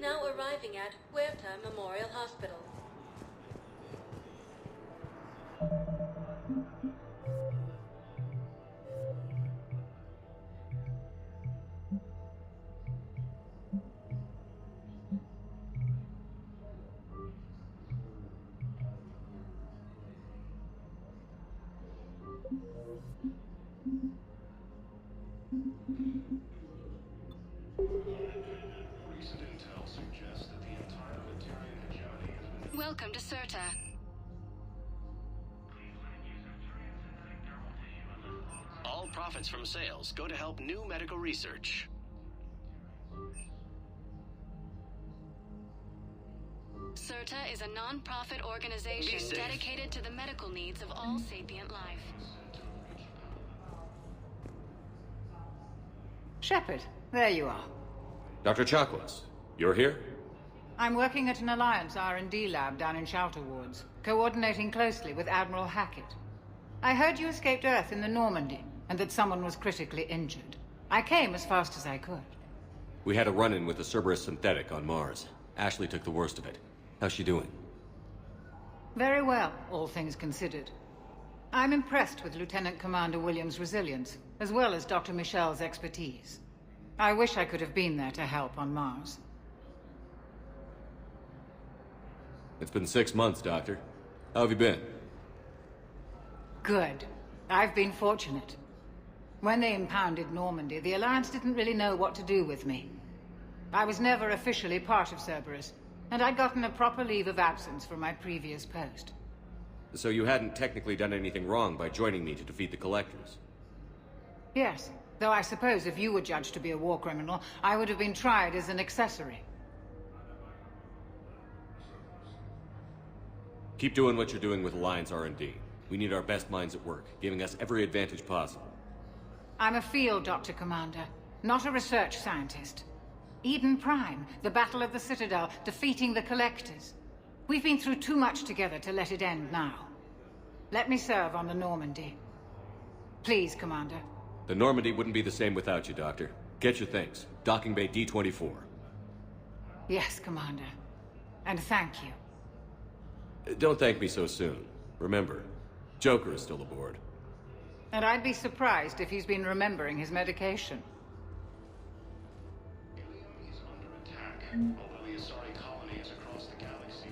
now arriving at Huerta Memorial Hospital. Recent intel suggests that the entire Libertarian hegemony has been... Welcome to CERTA. All profits from sales go to help new medical research. CERTA is a non-profit organization dedicated to the medical needs of all sapient life. Shepard, there you are. Dr. Chakwas, you're here? I'm working at an Alliance R&D lab down in Shelter Wards, coordinating closely with Admiral Hackett. I heard you escaped Earth in the Normandy, and that someone was critically injured. I came as fast as I could. We had a run-in with the Cerberus synthetic on Mars. Ashley took the worst of it. How's she doing? Very well, all things considered. I'm impressed with Lieutenant Commander Williams' resilience, as well as Dr. Michel's expertise. I wish I could have been there to help on Mars. It's been 6 months, Doctor. How have you been? Good. I've been fortunate. When they impounded Normandy, the Alliance didn't really know what to do with me. I was never officially part of Cerberus, and I'd gotten a proper leave of absence from my previous post. So you hadn't technically done anything wrong by joining me to defeat the Collectors? Yes, though I suppose if you were judged to be a war criminal, I would have been tried as an accessory. Keep doing what you're doing with Alliance R&D. We need our best minds at work, giving us every advantage possible. I'm a field doctor, Commander, not a research scientist. Eden Prime, the Battle of the Citadel, defeating the Collectors. We've been through too much together to let it end now. Let me serve on the Normandy. Please, Commander. The Normandy wouldn't be the same without you, Doctor. Get your things. Docking Bay D-24. Yes, Commander. And thank you. Don't thank me so soon. Remember, Joker is still aboard. And I'd be surprised if he's been remembering his medication. Ilium is under attack, although the Asari colony is across the galaxy.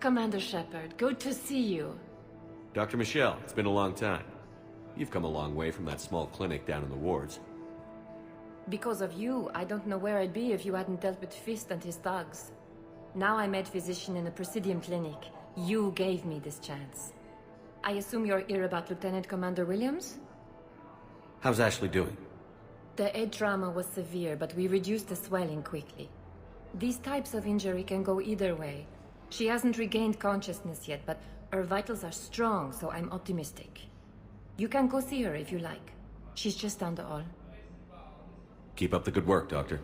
Commander Shepard, good to see you. Dr. Michelle, it's been a long time. You've come a long way from that small clinic down in the wards. Because of you, I don't know where I'd be if you hadn't dealt with Fist and his thugs. Now I'm med physician in a Presidium clinic. You gave me this chance. I assume you're here about Lieutenant Commander Williams? How's Ashley doing? The head trauma was severe, but we reduced the swelling quickly. These types of injury can go either way. She hasn't regained consciousness yet, but her vitals are strong, so I'm optimistic. You can go see her if you like. She's just down the hall. Keep up the good work, Doctor.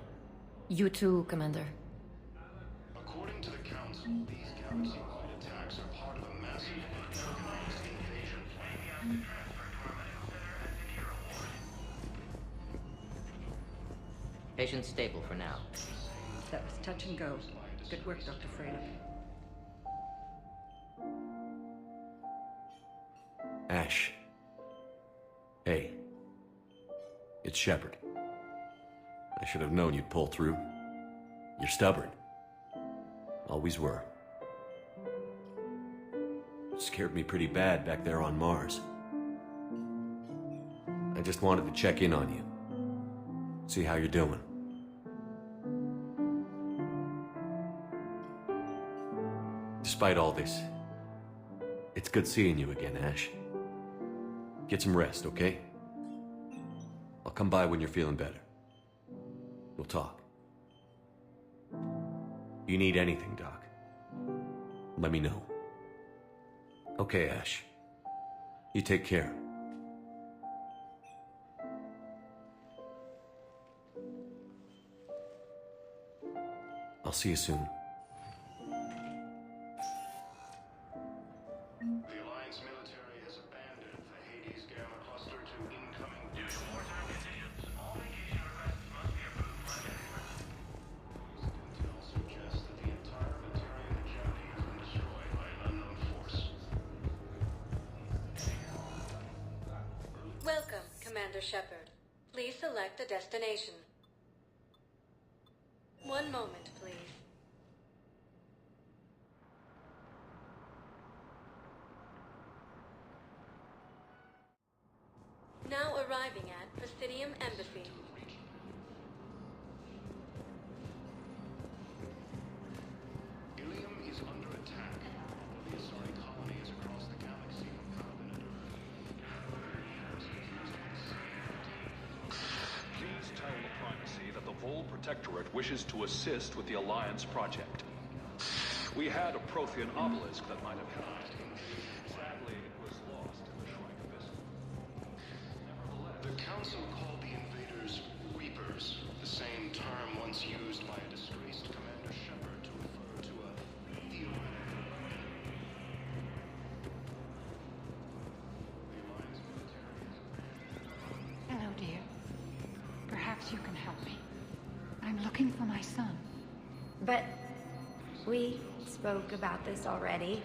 You too, Commander. According to the Council, these galaxy-wide attacks are part of a massive organized invasion. Patient stable for now. That was touch and go. Good work, Dr. Freyler. Ash. Hey. It's Shepard. I should have known you'd pull through. You're stubborn. Always were. Scared me pretty bad back there on Mars. I just wanted to check in on you. See how you're doing. Despite all this, it's good seeing you again, Ash. Get some rest, okay? I'll come by when you're feeling better. We'll talk. You need anything, Doc, let me know. Okay, Ash. You take care. I'll see you soon. The Alliance military has abandoned the Hades Gamma cluster to incoming wartime conditions. All vacation requests must be approved by the Commander Shepard. Please select a destination. One moment, please. Now arriving at Presidium Embassy. Ilium is under attack. The Asari colony is across the galaxy, Paladin and Earth. Please tell the Primacy that the Vol Protectorate wishes to assist with the Alliance project. We had a Prothean obelisk that might have helped. Sadly, it was lost in the Shrike Abyss. The Council called the invaders Reapers, the same term once used by a disgraced Commander Shepard to refer to a theoretical enemy. The Alliance military Hello, dear. Perhaps you can help me. I'm looking for my son. But we spoke about this already.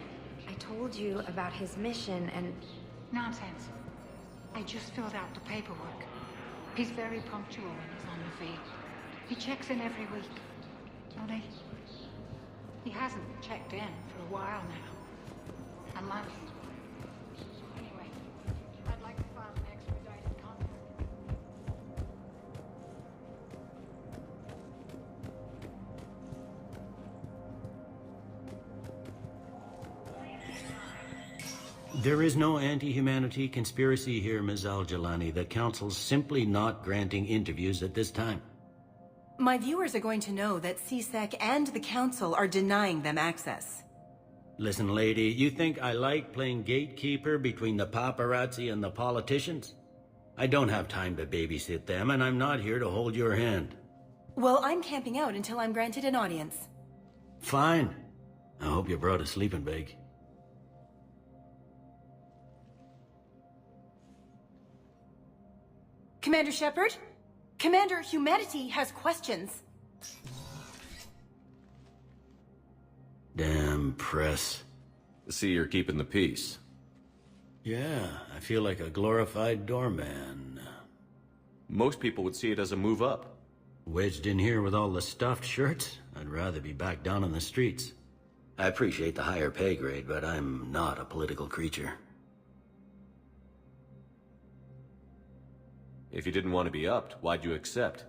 I told you about his mission and... Nonsense. I just filled out the paperwork. He's very punctual when he's on the field. He checks in every week. Only, he hasn't checked in for a while now. A month. Anyway, I'd like to file an expedited contact. There is no anti-humanity conspiracy here, Ms. Al-Jalani. The Council's simply not granting interviews at this time. My viewers are going to know that CSEC and the Council are denying them access. Listen, lady, you think I like playing gatekeeper between the paparazzi and the politicians? I don't have time to babysit them, and I'm not here to hold your hand. Well, I'm camping out until I'm granted an audience. Fine. I hope you brought a sleeping bag. Commander Shepard? Commander, humanity has questions. Damn press. See, you're keeping the peace. Yeah, I feel like a glorified doorman. Most people would see it as a move up. Wedged in here with all the stuffed shirts? I'd rather be back down on the streets. I appreciate the higher pay grade, but I'm not a political creature. If you didn't want to be upped, why'd you accept?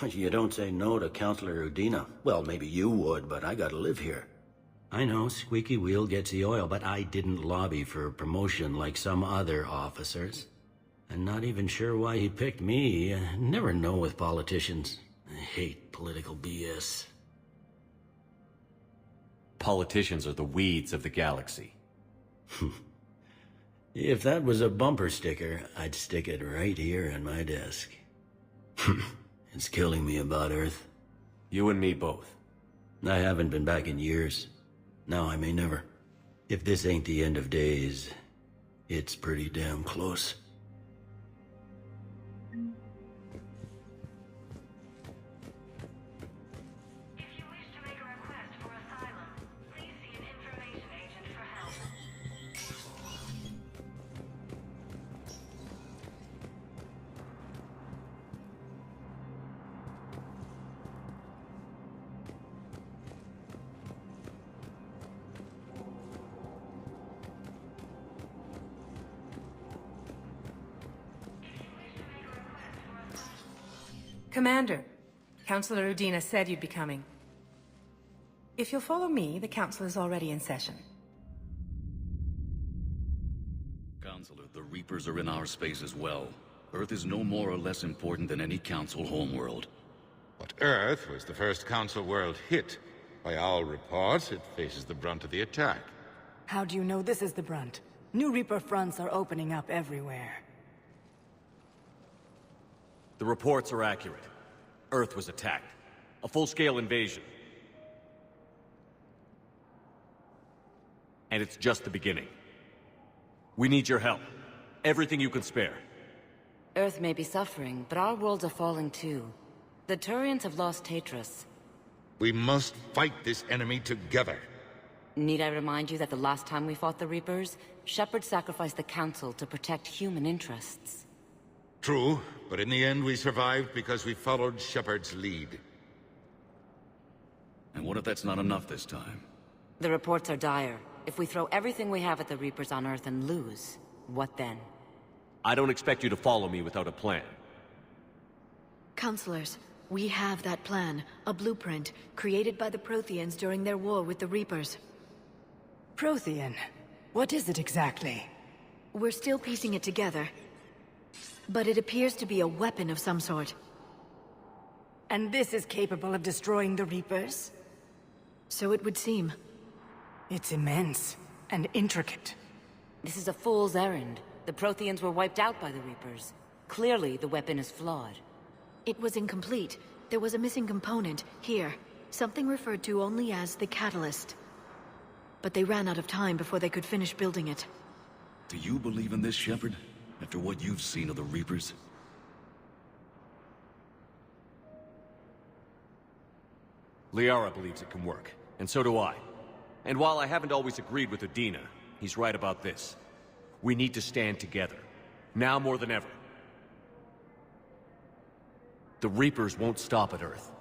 You don't say no to Counselor Udina. Well, maybe you would, but I gotta live here. I know, squeaky wheel gets the oil, but I didn't lobby for promotion like some other officers. I'm not even sure why he picked me. I never know with politicians. I hate political BS. Politicians are the weeds of the galaxy. If that was a bumper sticker, I'd stick it right here on my desk. It's killing me about Earth. You and me both. I haven't been back in years. Now I may never. If this ain't the end of days, it's pretty damn close. Commander, Counselor Udina said you'd be coming. If you'll follow me, the Council is already in session. Counselor, the Reapers are in our space as well. Earth is no more or less important than any Council homeworld. But Earth was the first Council world hit. By all reports, it faces the brunt of the attack. How do you know this is the brunt? New Reaper fronts are opening up everywhere. The reports are accurate. Earth was attacked. A full-scale invasion. And it's just the beginning. We need your help. Everything you can spare. Earth may be suffering, but our worlds are falling too. The Turians have lost Tatris. We must fight this enemy together. Need I remind you that the last time we fought the Reapers, Shepard sacrificed the Council to protect human interests? True, but in the end we survived because we followed Shepard's lead. And what if that's not enough this time? The reports are dire. If we throw everything we have at the Reapers on Earth and lose, what then? I don't expect you to follow me without a plan. Counselors, we have that plan. A blueprint, created by the Protheans during their war with the Reapers. Prothean? What is it exactly? We're still piecing it together. But it appears to be a weapon of some sort. And this is capable of destroying the Reapers? So it would seem. It's immense and intricate. This is a fool's errand. The Protheans were wiped out by the Reapers. Clearly, the weapon is flawed. It was incomplete. There was a missing component, here. Something referred to only as the catalyst. But they ran out of time before they could finish building it. Do you believe in this, Shepard? After what you've seen of the Reapers? Liara believes it can work, and so do I. And while I haven't always agreed with Udina, he's right about this. We need to stand together. Now more than ever. The Reapers won't stop at Earth.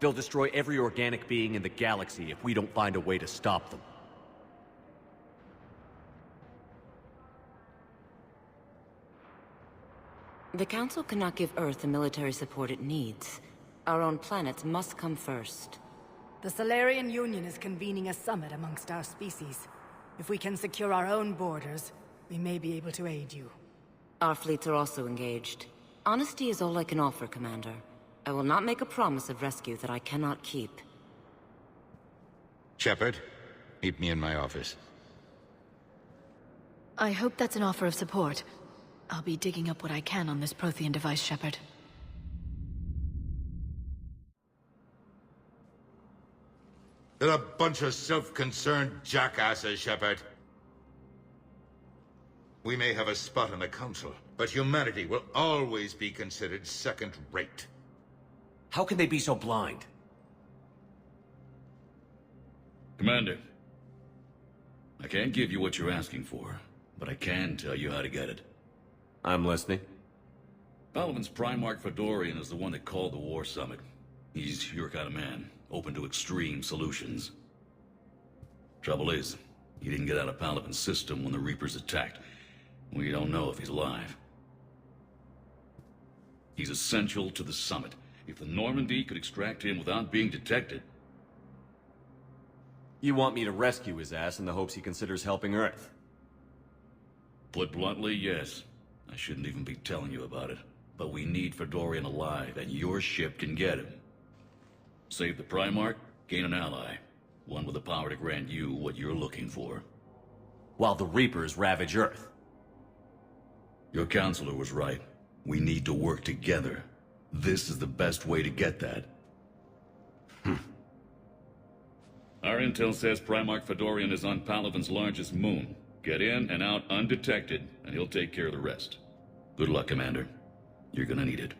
They'll destroy every organic being in the galaxy if we don't find a way to stop them. The Council cannot give Earth the military support it needs. Our own planets must come first. The Solarian Union is convening a summit amongst our species. If we can secure our own borders, we may be able to aid you. Our fleets are also engaged. Honesty is all I can offer, Commander. I will not make a promise of rescue that I cannot keep. Shepard, meet me in my office. I hope that's an offer of support. I'll be digging up what I can on this Prothean device, Shepard. They're a bunch of self-concerned jackasses, Shepard. We may have a spot in the Council, but humanity will always be considered second-rate. How can they be so blind? Commander, I can't give you what you're asking for, but I can tell you how to get it. I'm listening. Palaven's Primarch Fedorian is the one that called the War Summit. He's your kind of man, open to extreme solutions. Trouble is, he didn't get out of Palaven's system when the Reapers attacked. We don't know if he's alive. He's essential to the summit. If the Normandy could extract him without being detected... You want me to rescue his ass in the hopes he considers helping Earth? Put bluntly, yes. I shouldn't even be telling you about it. But we need Fedorian alive, and your ship can get him. Save the Primarch, gain an ally. One with the power to grant you what you're looking for. While the Reapers ravage Earth. Your counselor was right. We need to work together. This is the best way to get that. Our intel says Primarch Fedorian is on Palaven's largest moon. Get in and out undetected, and he'll take care of the rest. Good luck, Commander. You're gonna need it.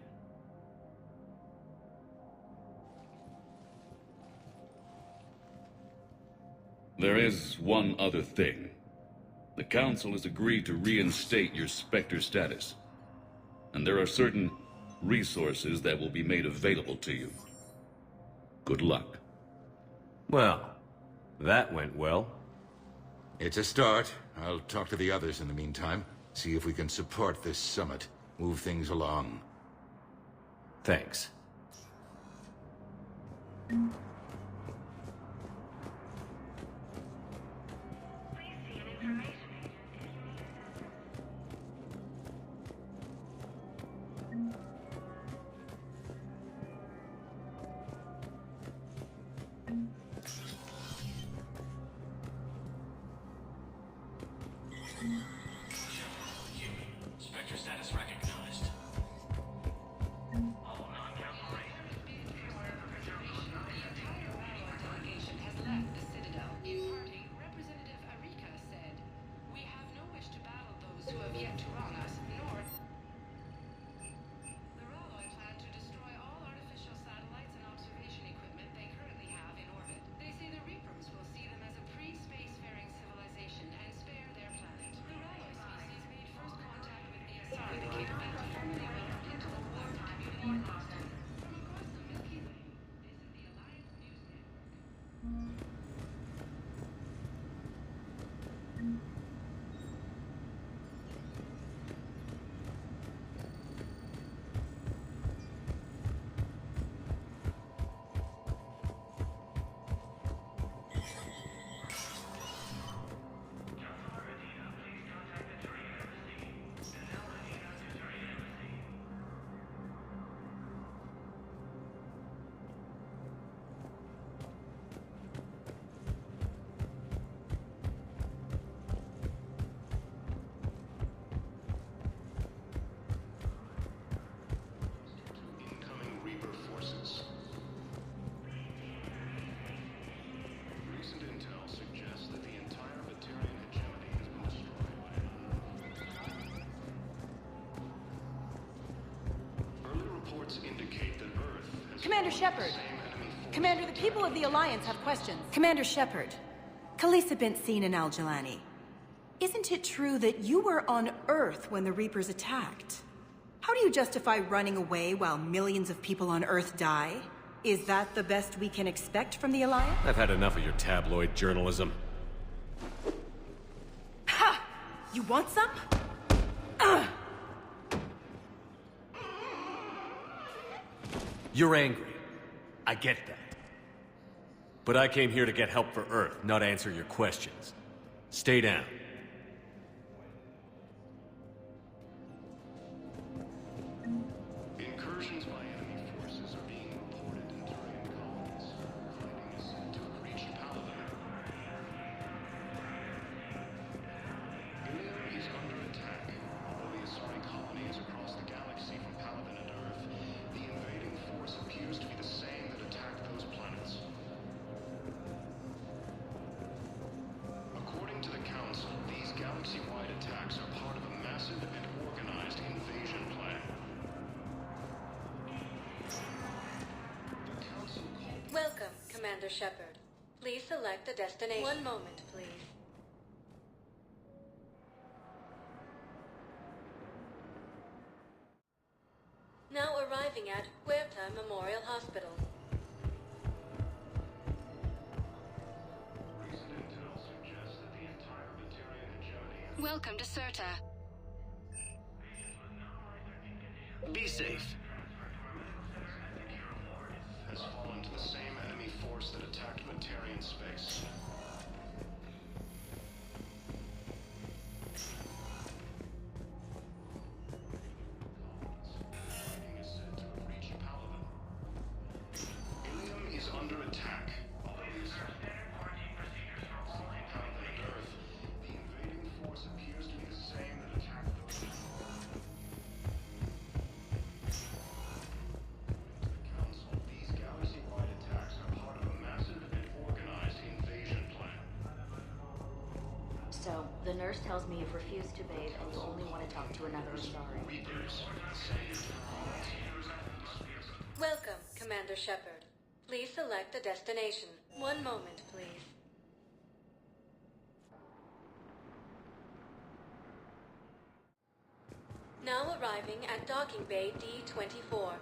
There is one other thing. The Council has agreed to reinstate your Spectre status. And there are certain resources that will be made available to you. Good luck. Well, that went well. It's a start. I'll talk to the others in the meantime. See if we can support this summit. Move things along. Thanks. Spectre status recognized. Commander Shepard. Commander, the people of the Alliance have questions. Commander Shepard, Khalisah bint Seen and Al-Jalani. Isn't it true that you were on Earth when the Reapers attacked? How do you justify running away while millions of people on Earth die? Is that the best we can expect from the Alliance? I've had enough of your tabloid journalism. Ha! You want some? You're angry. I get that. But I came here to get help for Earth, not answer your questions. Stay down. Incursions by enemy forces are being reported in Turian colonies. Fighting is said to have reached Paladin. Ilium is under attack. Although the ASRock colony is across the galaxy from Paladin and Earth, the invading force appears to be the same that attacked those planets. According to the Council, these galaxy-wide attacks are part of a massive and organized invasion plan. Welcome, Commander Shepard. Please select a destination. One moment, please. Now arriving at Huerta Memorial Hospital. Recent intel suggests that the entire Batarian hegemony Welcome to Serta. Be safe. has fallen to the same enemy force that attacked Batarian space. Fighting is said to have reached Paladin. Ilium is under attack. Although the Paladin and Earth, the invading force appears to be the same that attacked those. These galaxy-wide attacks are part of a massive and organized invasion plan. So, the nurse tells me you've refused to bathe and you only want to talk to another Asari. Reapers. Welcome, Commander Shepard. Please select a destination. One moment, please. Now arriving at Docking Bay D-24.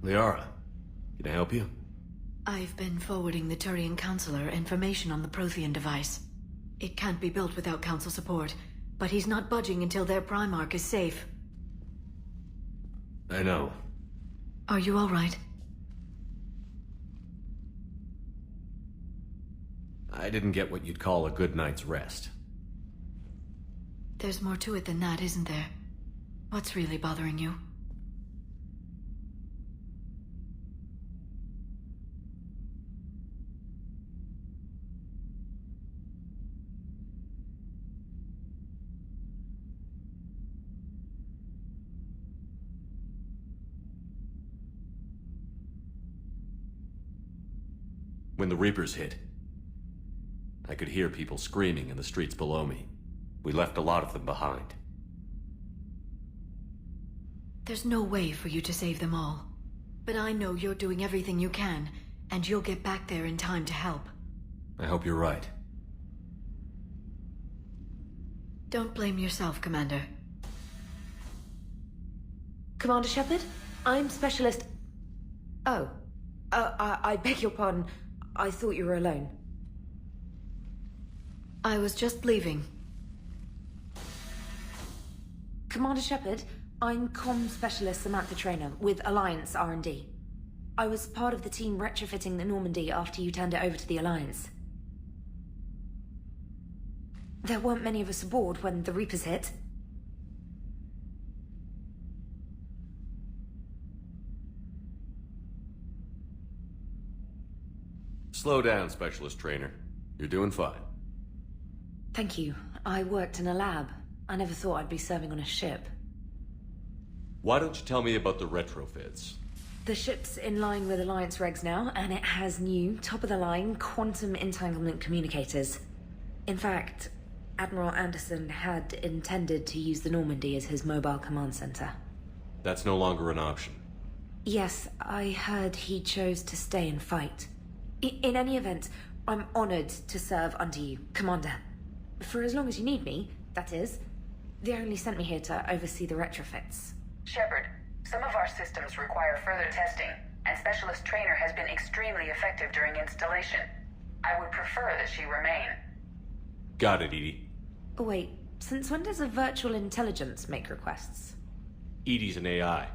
Liara, can I help you? I've been forwarding the Turian Counselor information on the Prothean device. It can't be built without Council support, but he's not budging until their Primarch is safe. I know. Are you all right? I didn't get what you'd call a good night's rest. There's more to it than that, isn't there? What's really bothering you? When the Reapers hit, I could hear people screaming in the streets below me. We left a lot of them behind. There's no way for you to save them all. But I know you're doing everything you can, and you'll get back there in time to help. I hope you're right. Don't blame yourself, Commander. Commander Shepard? I'm Specialist... Oh. I beg your pardon. I thought you were alone. I was just leaving. Commander Shepard, I'm Comm Specialist Samantha Traynor with Alliance R&D. I was part of the team retrofitting the Normandy after you turned it over to the Alliance. There weren't many of us aboard when the Reapers hit. Slow down, Specialist Trainer. You're doing fine. Thank you. I worked in a lab. I never thought I'd be serving on a ship. Why don't you tell me about the retrofits? The ship's in line with Alliance regs now, and it has new, top-of-the-line, quantum entanglement communicators. In fact, Admiral Anderson had intended to use the Normandy as his mobile command center. That's no longer an option. Yes, I heard he chose to stay and fight. In any event, I'm honored to serve under you, Commander. For as long as you need me, that is. They only sent me here to oversee the retrofits. Shepard, some of our systems require further testing, and Specialist Trainer has been extremely effective during installation. I would prefer that she remain. Got it, Edie. Wait, since when does a virtual intelligence make requests? Edie's an AI,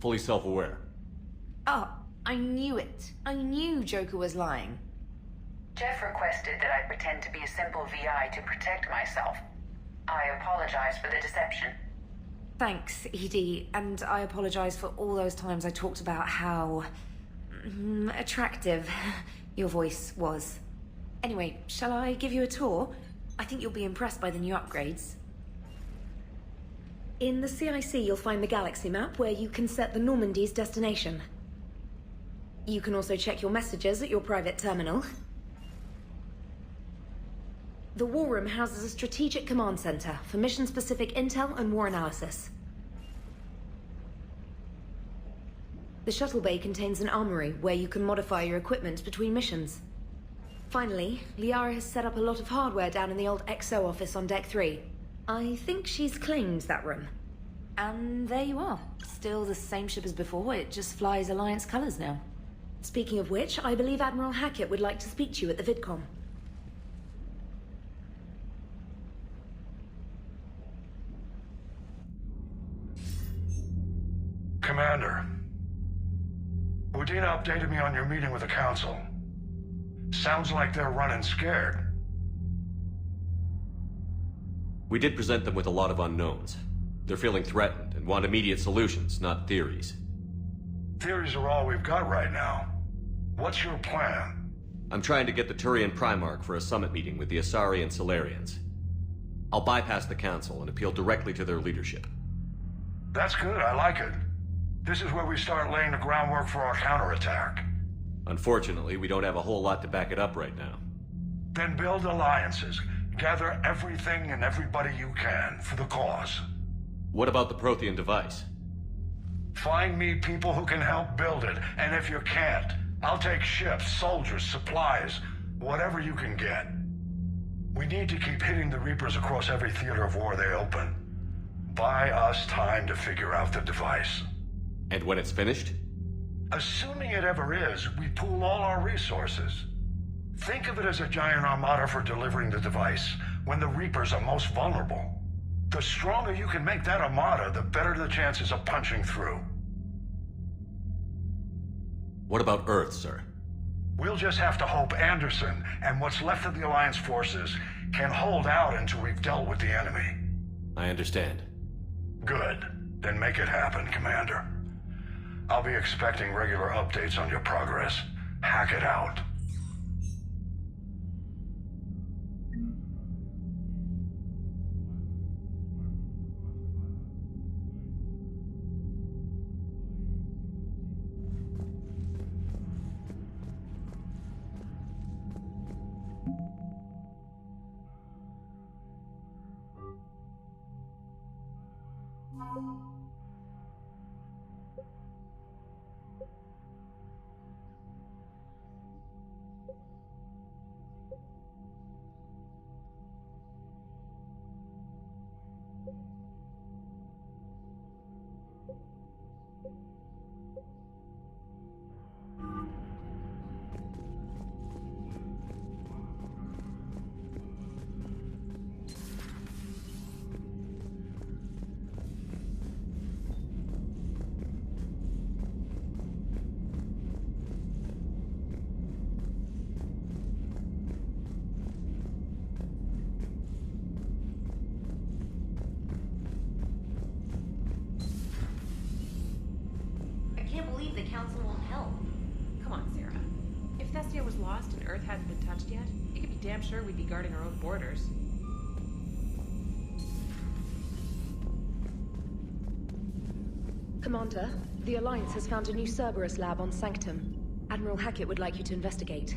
fully self-aware. Oh, I knew it. I knew Joker was lying. Jeff requested that I pretend to be a simple VI to protect myself. I apologize for the deception. Thanks, Edie, and I apologize for all those times I talked about how... attractive your voice was. Anyway, shall I give you a tour? I think you'll be impressed by the new upgrades. In the CIC, you'll find the galaxy map where you can set the Normandy's destination. You can also check your messages at your private terminal. The War Room houses a strategic command center for mission-specific intel and war analysis. The shuttle bay contains an armory where you can modify your equipment between missions. Finally, Liara has set up a lot of hardware down in the old XO office on Deck 3. I think she's claimed that room. And there you are. Still the same ship as before, it just flies Alliance colors now. Speaking of which, I believe Admiral Hackett would like to speak to you at the VidCom. Commander, Udina updated me on your meeting with the Council. Sounds like they're running scared. We did present them with a lot of unknowns. They're feeling threatened and want immediate solutions, not theories. Theories are all we've got right now. What's your plan? I'm trying to get the Turian Primarch for a summit meeting with the Asari and Solarians. I'll bypass the Council and appeal directly to their leadership. That's good, I like it. This is where we start laying the groundwork for our counterattack. Unfortunately, we don't have a whole lot to back it up right now. Then build alliances. Gather everything and everybody you can for the cause. What about the Prothean device? Find me people who can help build it, and if you can't, I'll take ships, soldiers, supplies, whatever you can get. We need to keep hitting the Reapers across every theater of war they open. Buy us time to figure out the device. And when it's finished? Assuming it ever is, we pool all our resources. Think of it as a giant armada for delivering the device when the Reapers are most vulnerable. The stronger you can make that armada, the better the chances of punching through. What about Earth, sir? We'll just have to hope Anderson and what's left of the Alliance forces can hold out until we've dealt with the enemy. I understand. Good. Then make it happen, Commander. I'll be expecting regular updates on your progress. Hack it out. The Council won't help. Come on, Sarah. If Thestia was lost and Earth hadn't been touched yet, you could be damn sure we'd be guarding our own borders. Commander, the Alliance has found a new Cerberus lab on Sanctum. Admiral Hackett would like you to investigate.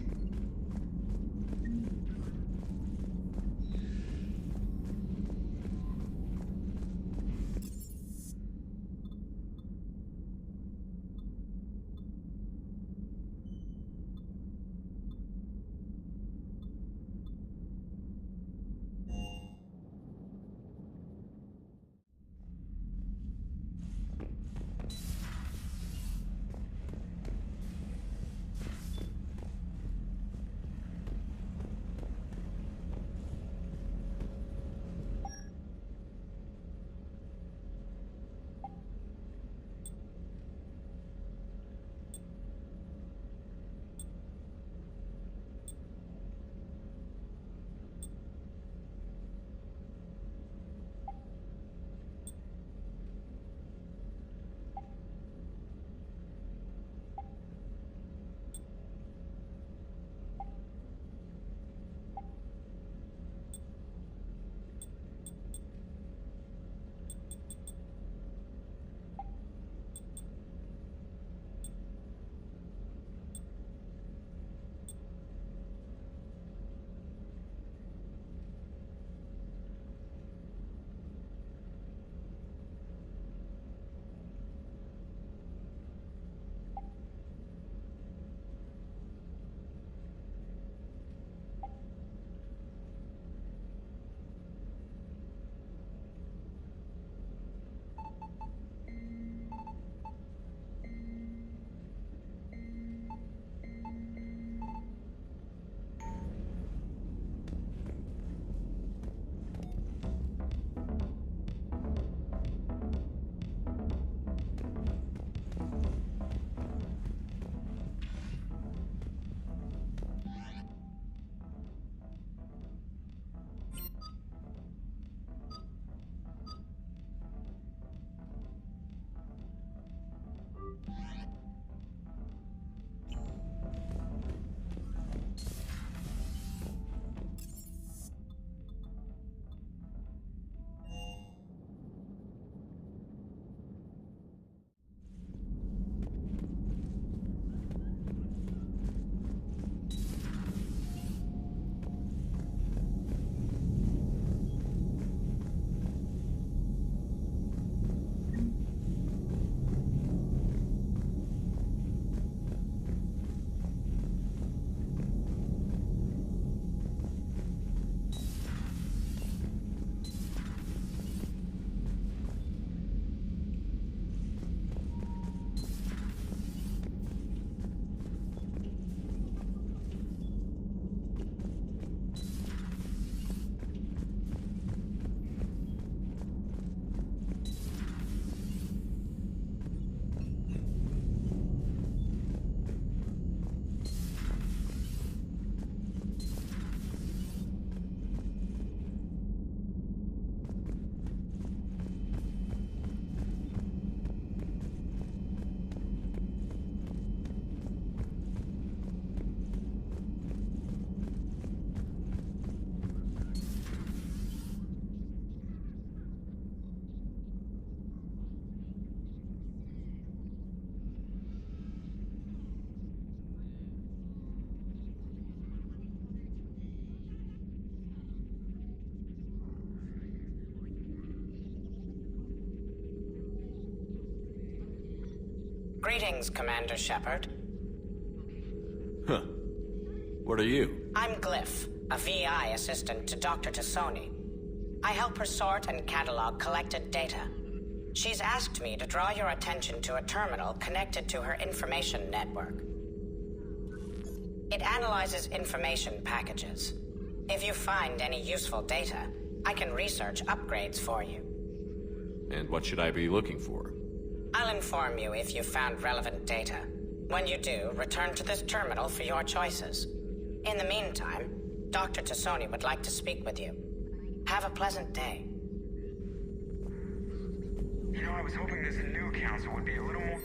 Greetings, Commander Shepard. Huh. What are you? I'm Glyph, a VI assistant to Dr. Tassoni. I help her sort and catalog collected data. She's asked me to draw your attention to a terminal connected to her information network. It analyzes information packages. If you find any useful data, I can research upgrades for you. And what should I be looking for? I'll inform you if you've found relevant data. When you do, return to this terminal for your choices. In the meantime, Dr. Tassoni would like to speak with you. Have a pleasant day. You know, I was hoping this new council would be a little more...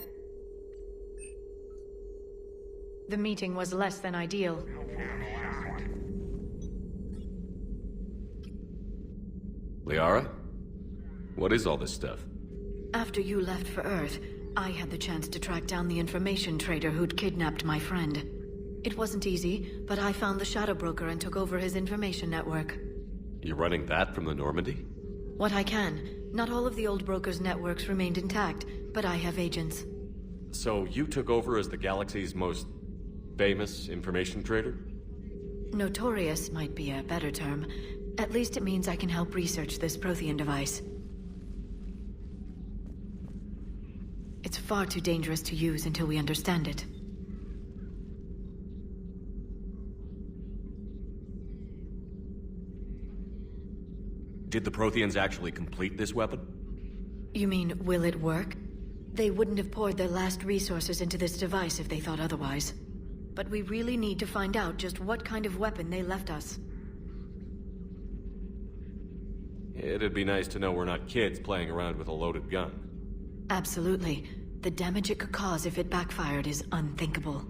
The meeting was less than ideal. Liara? What is all this stuff? After you left for Earth, I had the chance to track down the information trader who'd kidnapped my friend. It wasn't easy, but I found the Shadow Broker and took over his information network. You're running that from the Normandy? What I can. Not all of the old broker's networks remained intact, but I have agents. So you took over as the galaxy's most famous information trader? Notorious might be a better term. At least it means I can help research this Prothean device. It's far too dangerous to use until we understand it. Did the Protheans actually complete this weapon? You mean, will it work? They wouldn't have poured their last resources into this device if they thought otherwise. But we really need to find out just what kind of weapon they left us. It'd be nice to know we're not kids playing around with a loaded gun. Absolutely. The damage it could cause if it backfired is unthinkable.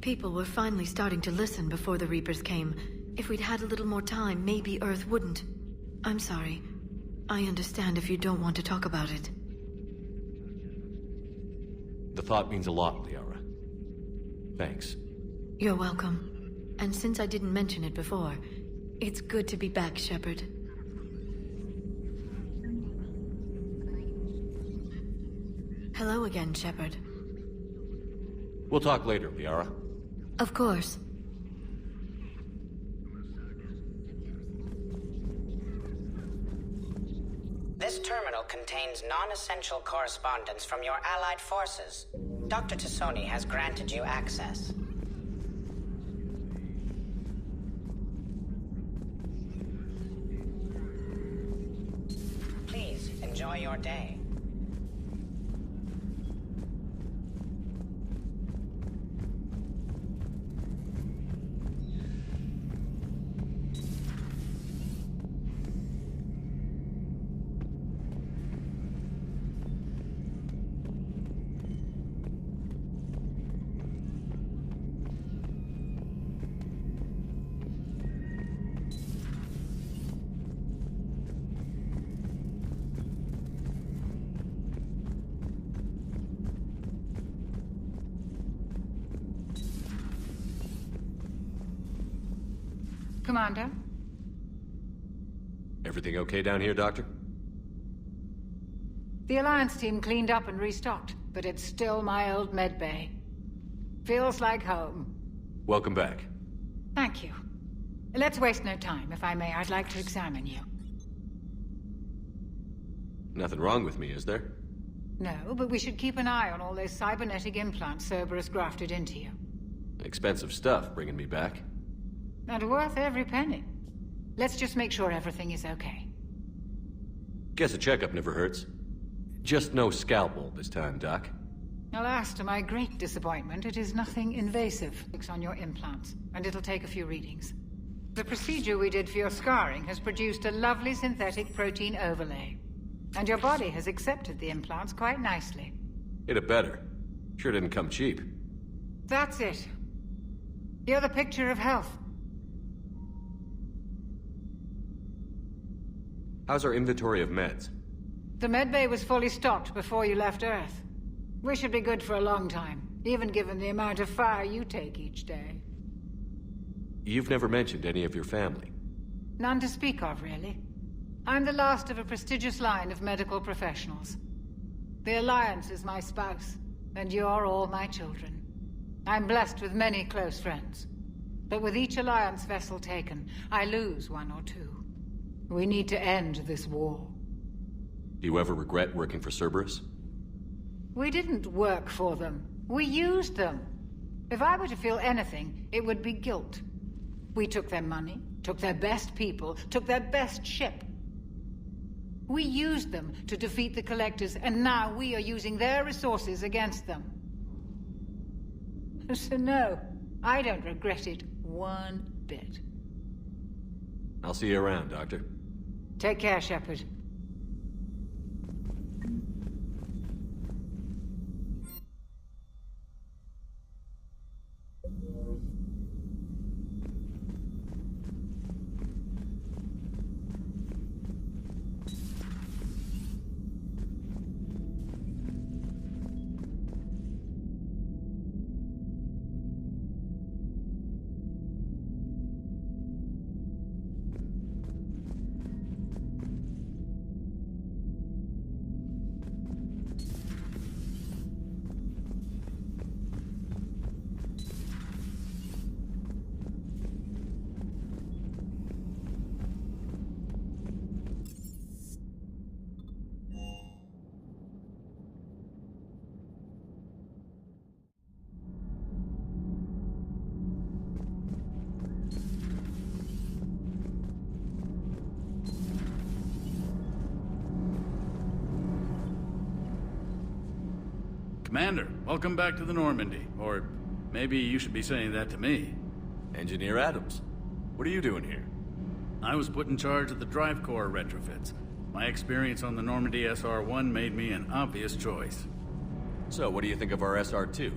People were finally starting to listen before the Reapers came. If we'd had a little more time, maybe Earth wouldn't. I'm sorry. I understand if you don't want to talk about it. The thought means a lot, Liara. Thanks. You're welcome. And since I didn't mention it before, it's good to be back, Shepard. Hello again, Shepard. We'll talk later, Liara. Of course. This terminal contains non-essential correspondence from your allied forces. Dr. Tassoni has granted you access. Please, enjoy your day. Commander? Everything okay down here, Doctor? The Alliance team cleaned up and restocked, but it's still my old medbay. Feels like home. Welcome back. Thank you. Let's waste no time. If I may, I'd like to examine you. Nothing wrong with me, is there? No, but we should keep an eye on all those cybernetic implants Cerberus grafted into you. Expensive stuff bringing me back. And worth every penny. Let's just make sure everything is okay. Guess a checkup never hurts. Just no scalpel this time, Doc. Alas, to my great disappointment, it is nothing invasive. It's on your implants, and it'll take a few readings. The procedure we did for your scarring has produced a lovely synthetic protein overlay. And your body has accepted the implants quite nicely. It had better. Sure didn't come cheap. That's it. You're the picture of health. How's our inventory of meds? The medbay was fully stocked before you left Earth. We should be good for a long time, even given the amount of fire you take each day. You've never mentioned any of your family. None to speak of, really. I'm the last of a prestigious line of medical professionals. The Alliance is my spouse. And you're all my children. I'm blessed with many close friends. But with each Alliance vessel taken, I lose one or two. We need to end this war. Do you ever regret working for Cerberus? We didn't work for them. We used them. If I were to feel anything, it would be guilt. We took their money, took their best people, took their best ship. We used them to defeat the Collectors, and now we are using their resources against them. So no, I don't regret it one bit. I'll see you around, Doctor. Take care, Shepard. Commander, welcome back to the Normandy. Or maybe you should be saying that to me. Engineer Adams, what are you doing here? I was put in charge of the drive core retrofits. My experience on the Normandy SR-1 made me an obvious choice. So, what do you think of our SR-2?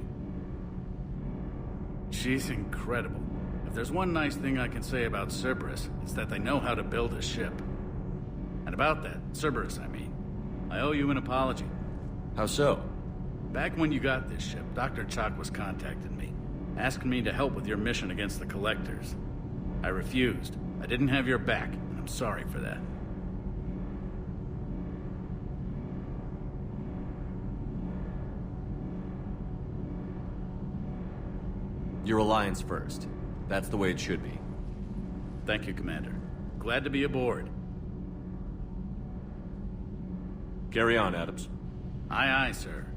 She's incredible. If there's one nice thing I can say about Cerberus, it's that they know how to build a ship. And about that, Cerberus, I mean, I owe you an apology. How so? Back when you got this ship, Dr. Chalk was contacting me, asking me to help with your mission against the Collectors. I refused. I didn't have your back, and I'm sorry for that. Your Alliance first. That's the way it should be. Thank you, Commander. Glad to be aboard. Carry on, Adams. Aye, aye, sir.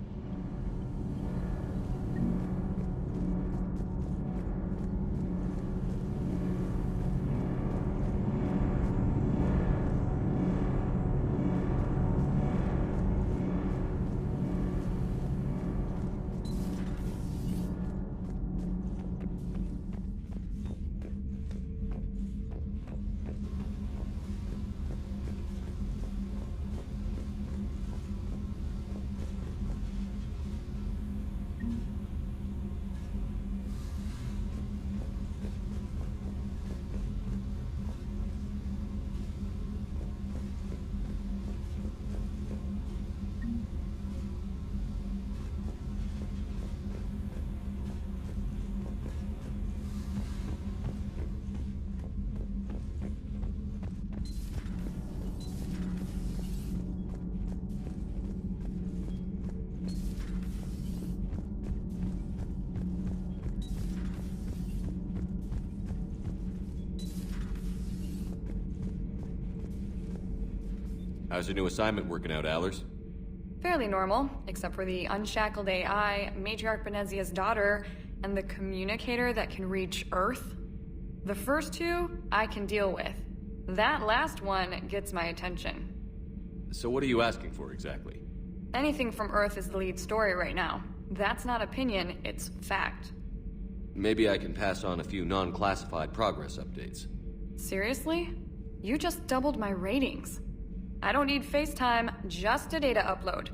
How's your new assignment working out, Allers? Fairly normal, except for the unshackled AI, Matriarch Benezia's daughter, and the communicator that can reach Earth. The first two, I can deal with. That last one gets my attention. So what are you asking for, exactly? Anything from Earth is the lead story right now. That's not opinion, it's fact. Maybe I can pass on a few non-classified progress updates. Seriously? You just doubled my ratings. I don't need FaceTime, just a data upload.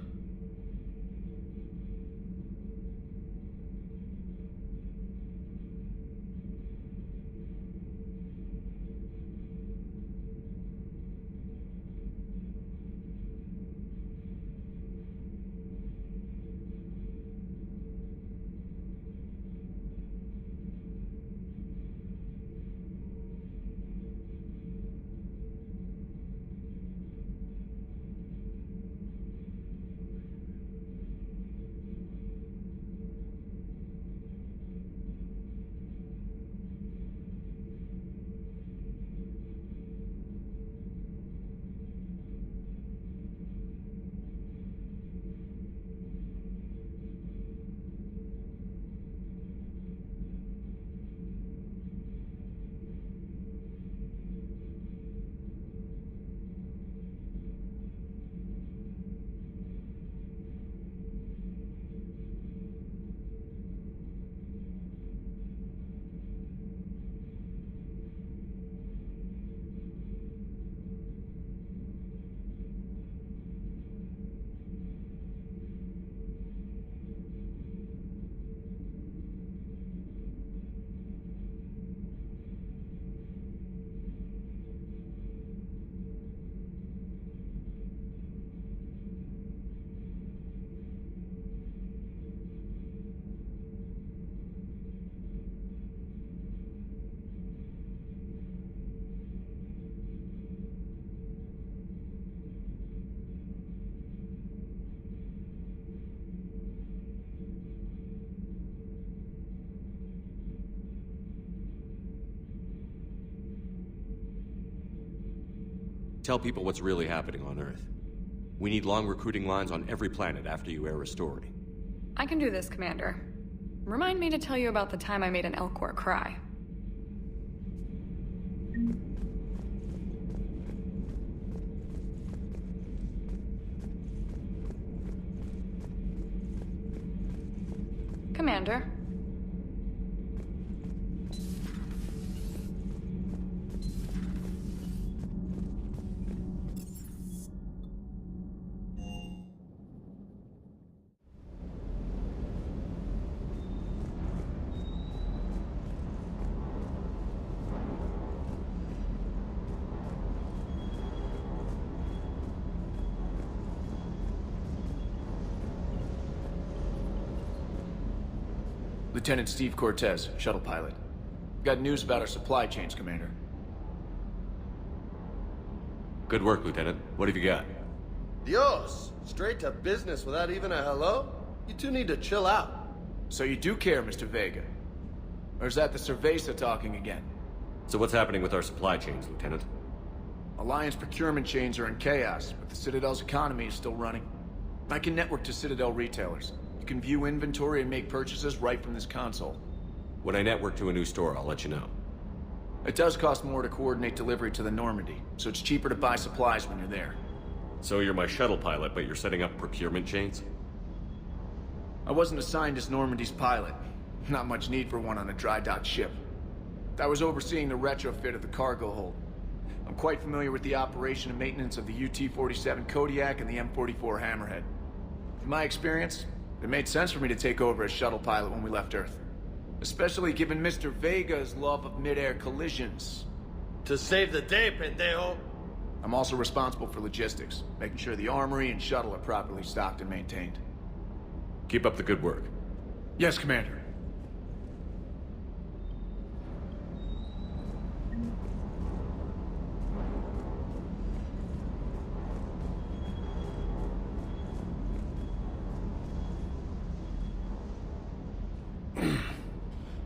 Tell people what's really happening on Earth. We need long recruiting lines on every planet after you air a story. I can do this, Commander. Remind me to tell you about the time I made an Elcor cry. Commander. Lieutenant Steve Cortez, shuttle pilot. Got news about our supply chains, Commander. Good work, Lieutenant. What have you got? Dios! Straight to business without even a hello? You two need to chill out. So you do care, Mr. Vega? Or is that the Cerveza talking again? So what's happening with our supply chains, Lieutenant? Alliance procurement chains are in chaos, but the Citadel's economy is still running. I can network to Citadel retailers. You can view inventory and make purchases right from this console. When I network to a new store, I'll let you know. It does cost more to coordinate delivery to the Normandy, so it's cheaper to buy supplies when you're there. So you're my shuttle pilot, but you're setting up procurement chains? I wasn't assigned as Normandy's pilot. Not much need for one on a dry dock ship. I was overseeing the retrofit of the cargo hold. I'm quite familiar with the operation and maintenance of the UT-47 Kodiak and the M44 Hammerhead. In my experience, it made sense for me to take over as shuttle pilot when we left Earth. Especially given Mr. Vega's love of mid-air collisions. To save the day, pendejo! I'm also responsible for logistics, making sure the armory and shuttle are properly stocked and maintained. Keep up the good work. Yes, Commander.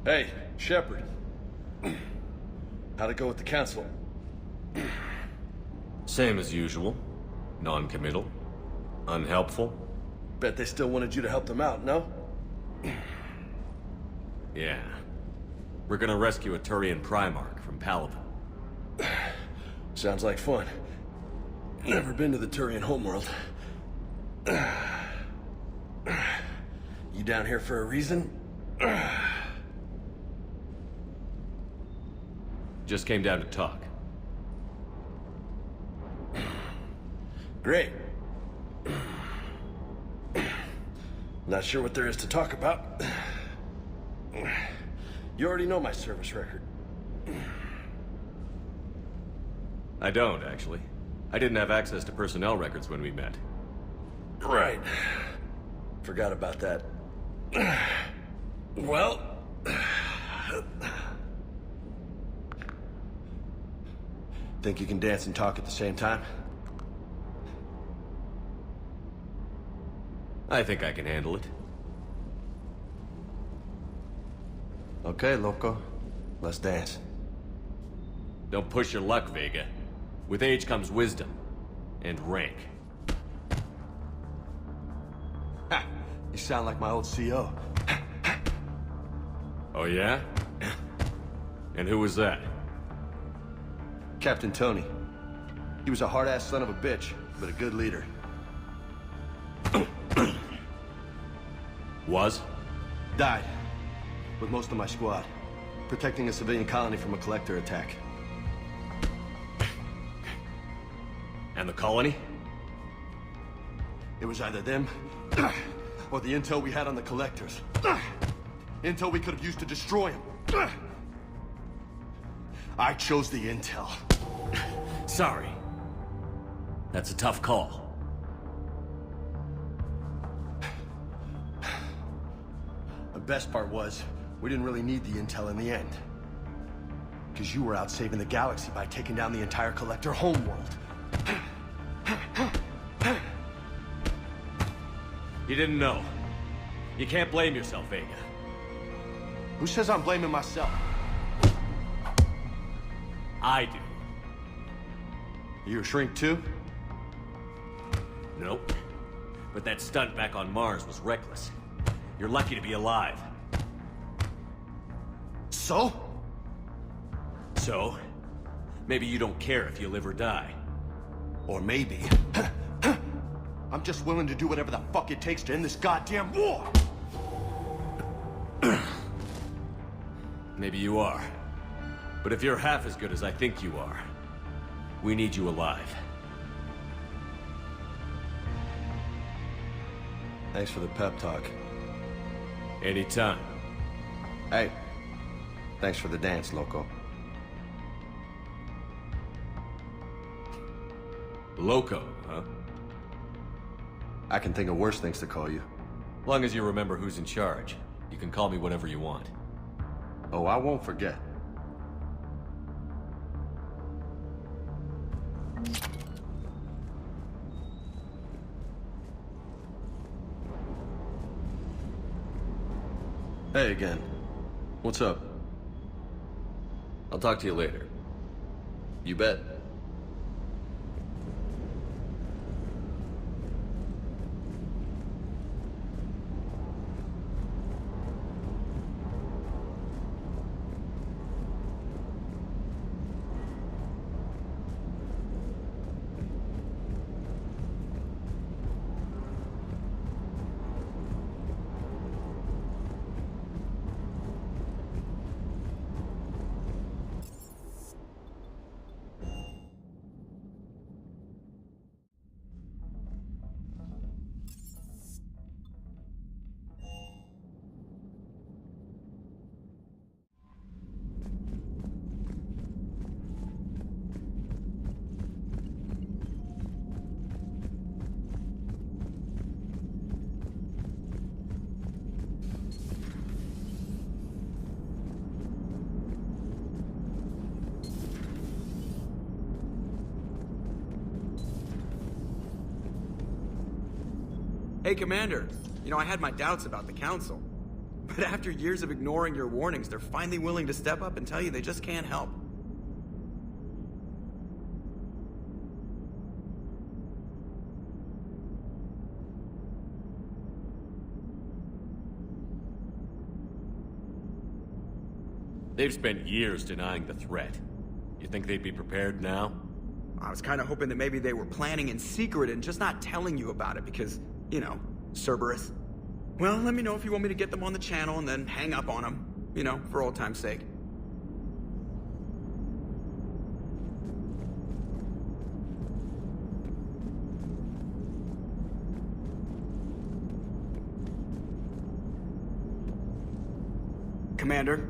Hey, Shepard. How'd it go with the council? Same as usual. Non-committal. Unhelpful. Bet they still wanted you to help them out, no? Yeah. We're gonna rescue a Turian Primarch from Palaven. Sounds like fun. Never been to the Turian homeworld. You down here for a reason? Just came down to talk. Great. Not sure what there is to talk about. You already know my service record. I don't, actually. I didn't have access to personnel records when we met. Right. Forgot about that. Well... Think you can dance and talk at the same time? I think I can handle it. Okay, loco. Let's dance. Don't push your luck, Vega. With age comes wisdom. And rank. Ha! You sound like my old CO. Oh yeah? And who was that? Captain Tony. He was a hard-ass son of a bitch, but a good leader. Was? Died. With most of my squad. Protecting a civilian colony from a collector attack. And the colony? It was either them, or the intel we had on the collectors. Intel we could have used to destroy them. I chose the intel. Sorry. That's a tough call. The best part was, we didn't really need the intel in the end. Because you were out saving the galaxy by taking down the entire collector homeworld. You didn't know. You can't blame yourself, Vega. Who says I'm blaming myself? I do. You a shrink too? Nope. But that stunt back on Mars was reckless. You're lucky to be alive. So? So? Maybe you don't care if you live or die. Or maybe... I'm just willing to do whatever the fuck it takes to end this goddamn war! Maybe you are. But if you're half as good as I think you are, we need you alive. Thanks for the pep talk. Anytime. Hey, thanks for the dance, Loco. Loco, huh? I can think of worse things to call you. Long as you remember who's in charge, you can call me whatever you want. Oh, I won't forget. Hey again. What's up? I'll talk to you later. You bet. Hey, Commander. You know, I had my doubts about the Council. But after years of ignoring your warnings, they're finally willing to step up and tell you they just can't help. They've spent years denying the threat. You think they'd be prepared now? I was kind of hoping that maybe they were planning in secret and just not telling you about it because, you know, Cerberus. Well, let me know if you want me to get them on the channel and then hang up on them, you know, for old time's sake. Commander?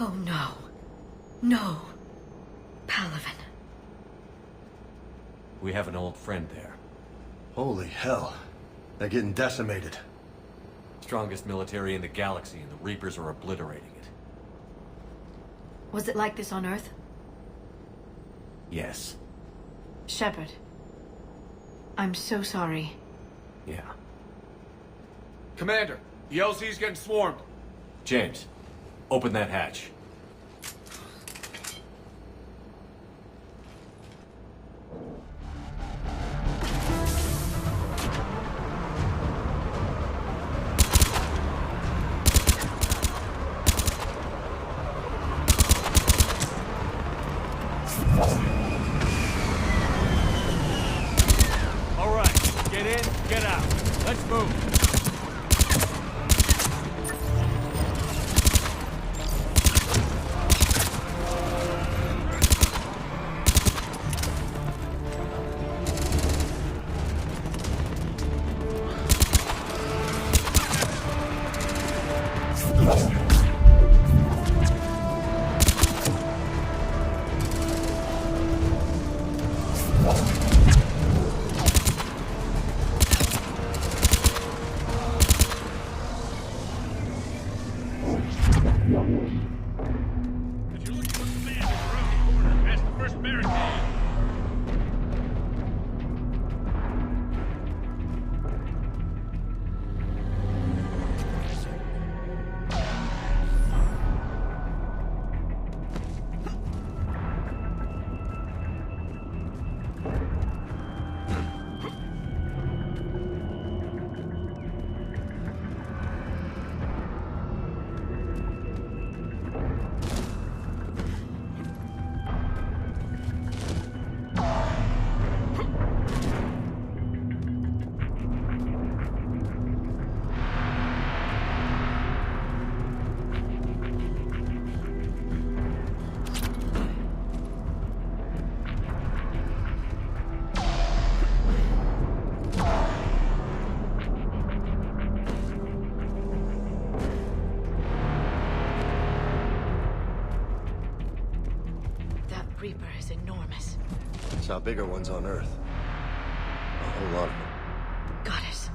Oh no. No. Palaven. We have an old friend there. Holy hell. They're getting decimated. Strongest military in the galaxy, and the Reapers are obliterating it. Was it like this on Earth? Yes. Shepard, I'm so sorry. Yeah. Commander, the LZ's getting swarmed. James, open that hatch. All right, get in, get out. Let's move. Reaper is enormous. Saw bigger ones on Earth. A whole lot of them. Got it.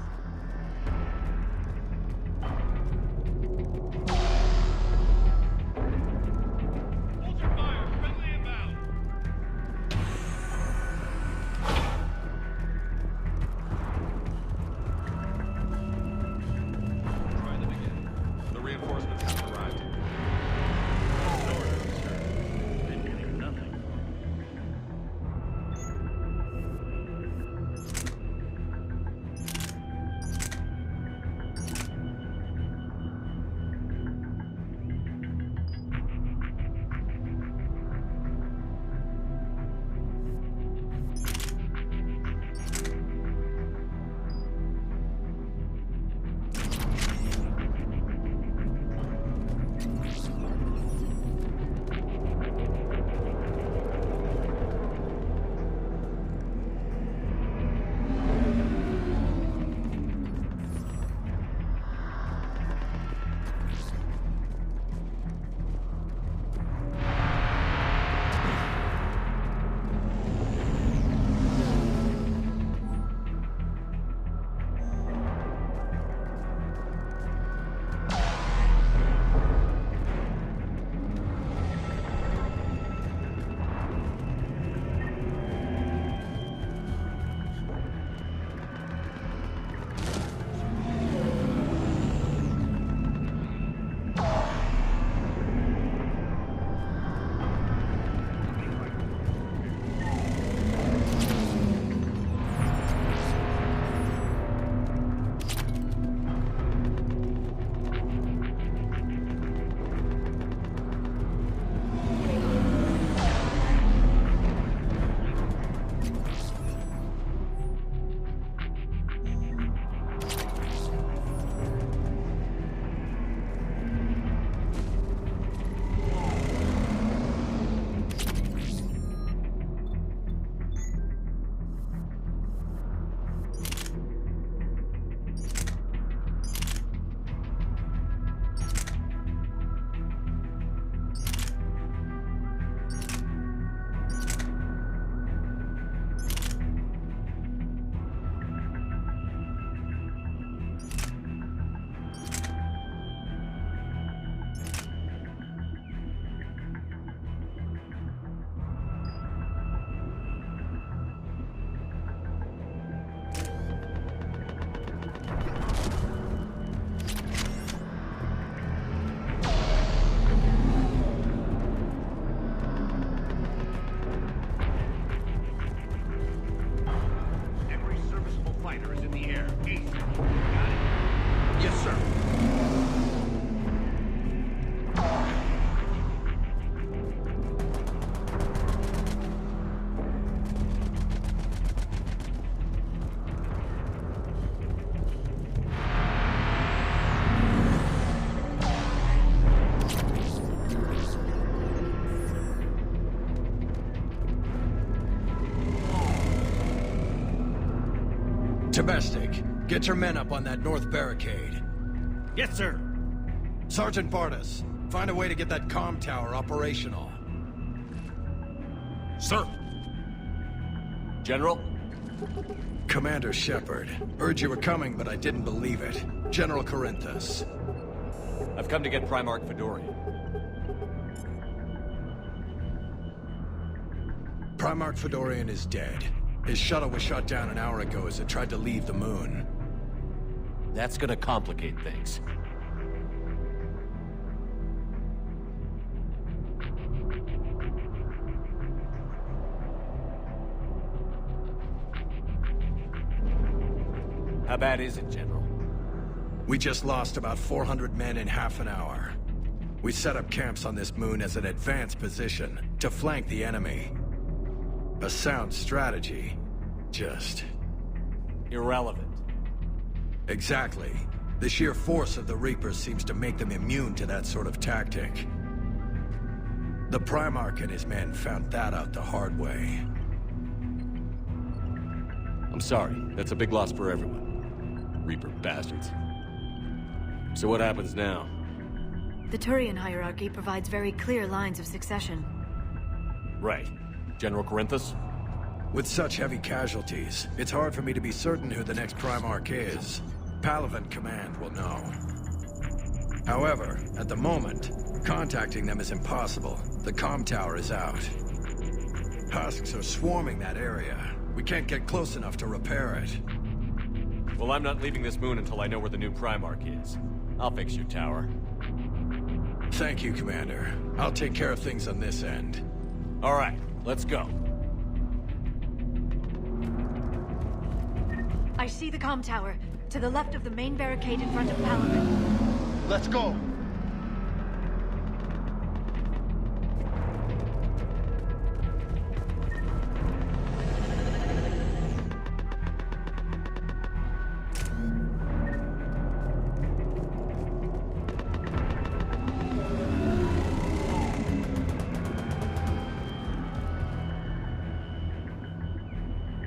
Bestic, get your men up on that north barricade. Yes, sir. Sergeant Bartas, find a way to get that comm tower operational. Sir. General? Commander Shepard. Heard you were coming, but I didn't believe it. General Corinthus. I've come to get Primarch Fedorian. Primarch Fedorian is dead. His shuttle was shut down an hour ago as it tried to leave the moon. That's gonna complicate things. How bad is it, General? We just lost about 400 men in half an hour. We set up camps on this moon as an advanced position to flank the enemy. A sound strategy, just... irrelevant. Exactly. The sheer force of the Reapers seems to make them immune to that sort of tactic. The Primarch and his men found that out the hard way. I'm sorry. That's a big loss for everyone. Reaper bastards. So what happens now? The Turian hierarchy provides very clear lines of succession. Right. General Corinthus? With such heavy casualties, it's hard for me to be certain who the next Primarch is. Palaven Command will know. However, at the moment, contacting them is impossible. The comm tower is out. Husks are swarming that area. We can't get close enough to repair it. Well, I'm not leaving this moon until I know where the new Primarch is. I'll fix your tower. Thank you, Commander. I'll take care of things on this end. All right, let's go. I see the comm tower, to the left of the main barricade in front of Palaven. Let's go!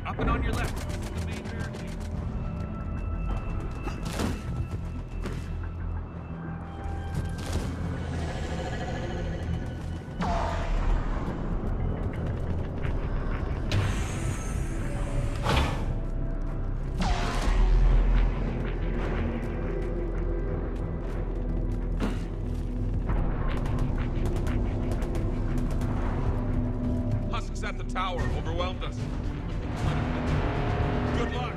Up and on your left. The main barricade. Husks at the tower overwhelmed us. Good luck.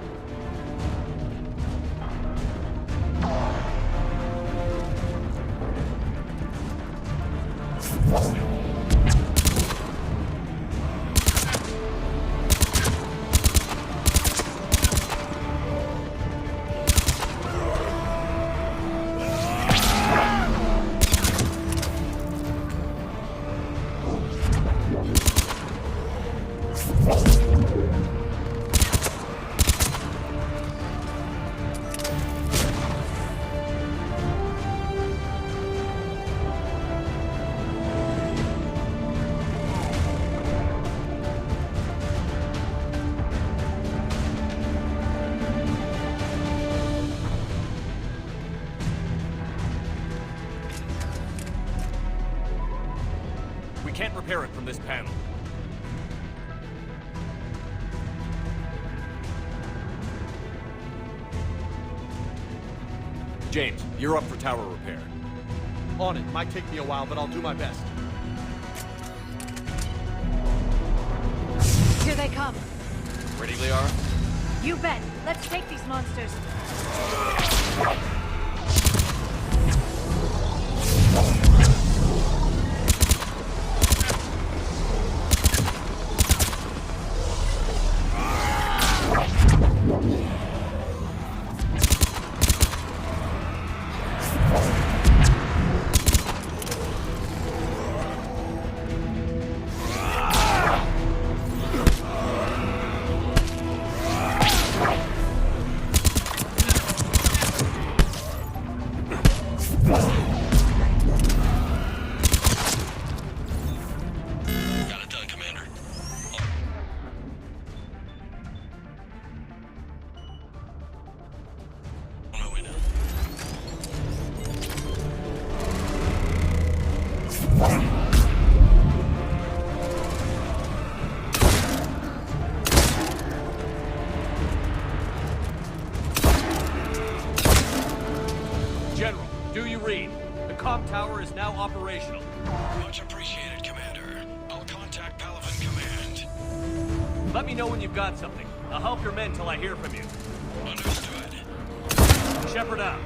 We can't repair it from this panel. James, you're up for tower repair. On it. Might take me a while, but I'll do my best. Here they come. Ready, Liara? You bet. Let's take these monsters. operational. Much appreciated, Commander. I'll contact Palaven Command. Let me know when you've got something. I'll help your men till I hear from you. Understood. Shepard out.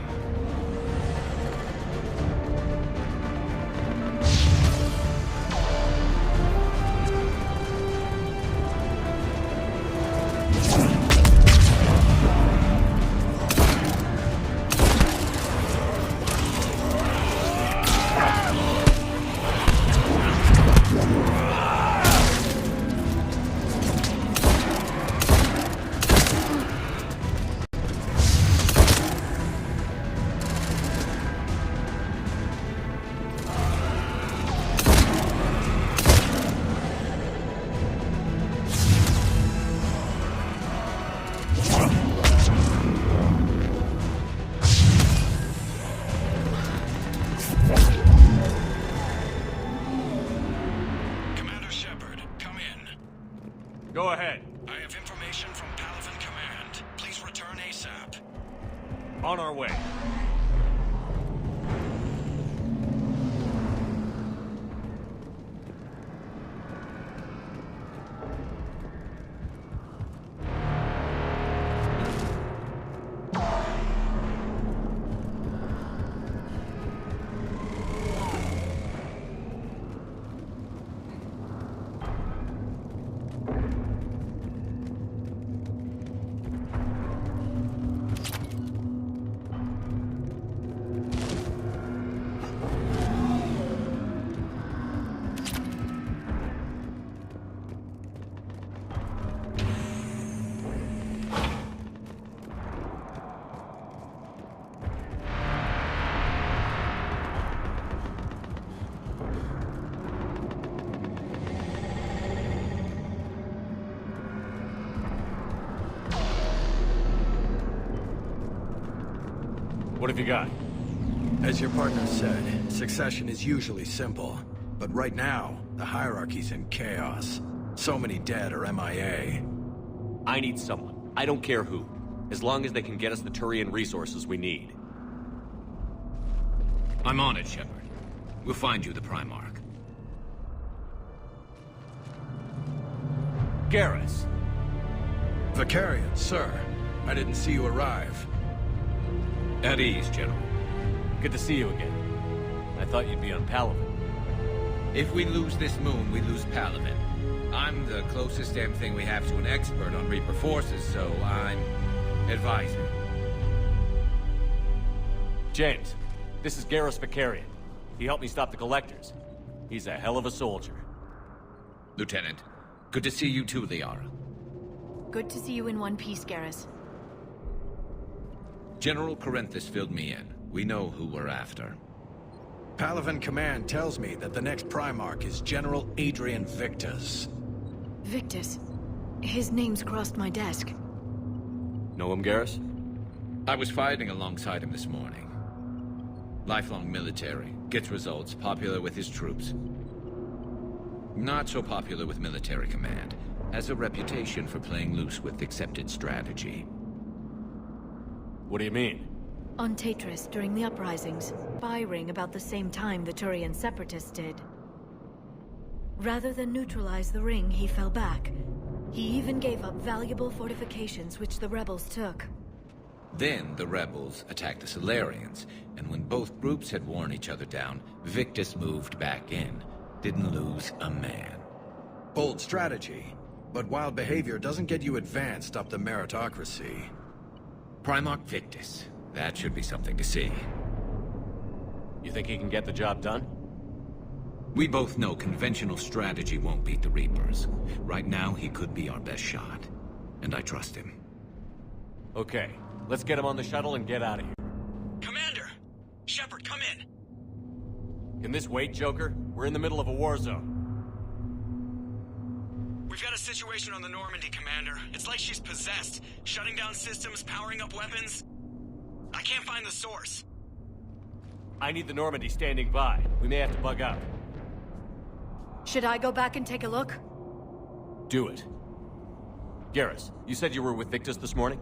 Go ahead. I have information from Palaven Command. Please return ASAP. On our way. What have you got? As your partner said, succession is usually simple. But right now, the hierarchy's in chaos. So many dead or MIA. I need someone. I don't care who. As long as they can get us the Turian resources we need. I'm on it, Shepard. We'll find you the Primarch. Garrus. Vicarian, sir. I didn't see you arrive. At ease, General. Good to see you again. I thought you'd be on Palaven. If we lose this moon, we lose Palaven. I'm the closest damn thing we have to an expert on Reaper forces, so I'm advising. James, this is Garrus Vicarian. He helped me stop the Collectors. He's a hell of a soldier. Lieutenant, good to see you too, Liara. Good to see you in one piece, Garrus. General Corinthus filled me in. We know who we're after. Palaven Command tells me that the next Primarch is General Adrian Victus. Victus? His name's crossed my desk. Know him, Garrus? I was fighting alongside him this morning. Lifelong military, gets results, popular with his troops. Not so popular with military command. Has a reputation for playing loose with accepted strategy. What do you mean? On Tatris, during the uprisings, firing about the same time the Turian separatists did. Rather than neutralize the ring, he fell back. He even gave up valuable fortifications which the rebels took. Then the rebels attacked the Solarians, and when both groups had worn each other down, Victus moved back in. Didn't lose a man. Bold strategy, but wild behavior doesn't get you advanced up the meritocracy. Primarch Victus. That should be something to see. You think he can get the job done? We both know conventional strategy won't beat the Reapers. Right now, he could be our best shot. And I trust him. Okay, let's get him on the shuttle and get out of here. Commander! Shepard, come in! Can this wait, Joker? We're in the middle of a war zone. We've got a situation on the Normandy, Commander. It's like she's possessed. Shutting down systems, powering up weapons. I can't find the source. I need the Normandy standing by. We may have to bug out. Should I go back and take a look? Do it. Garrus, you said you were with Victus this morning?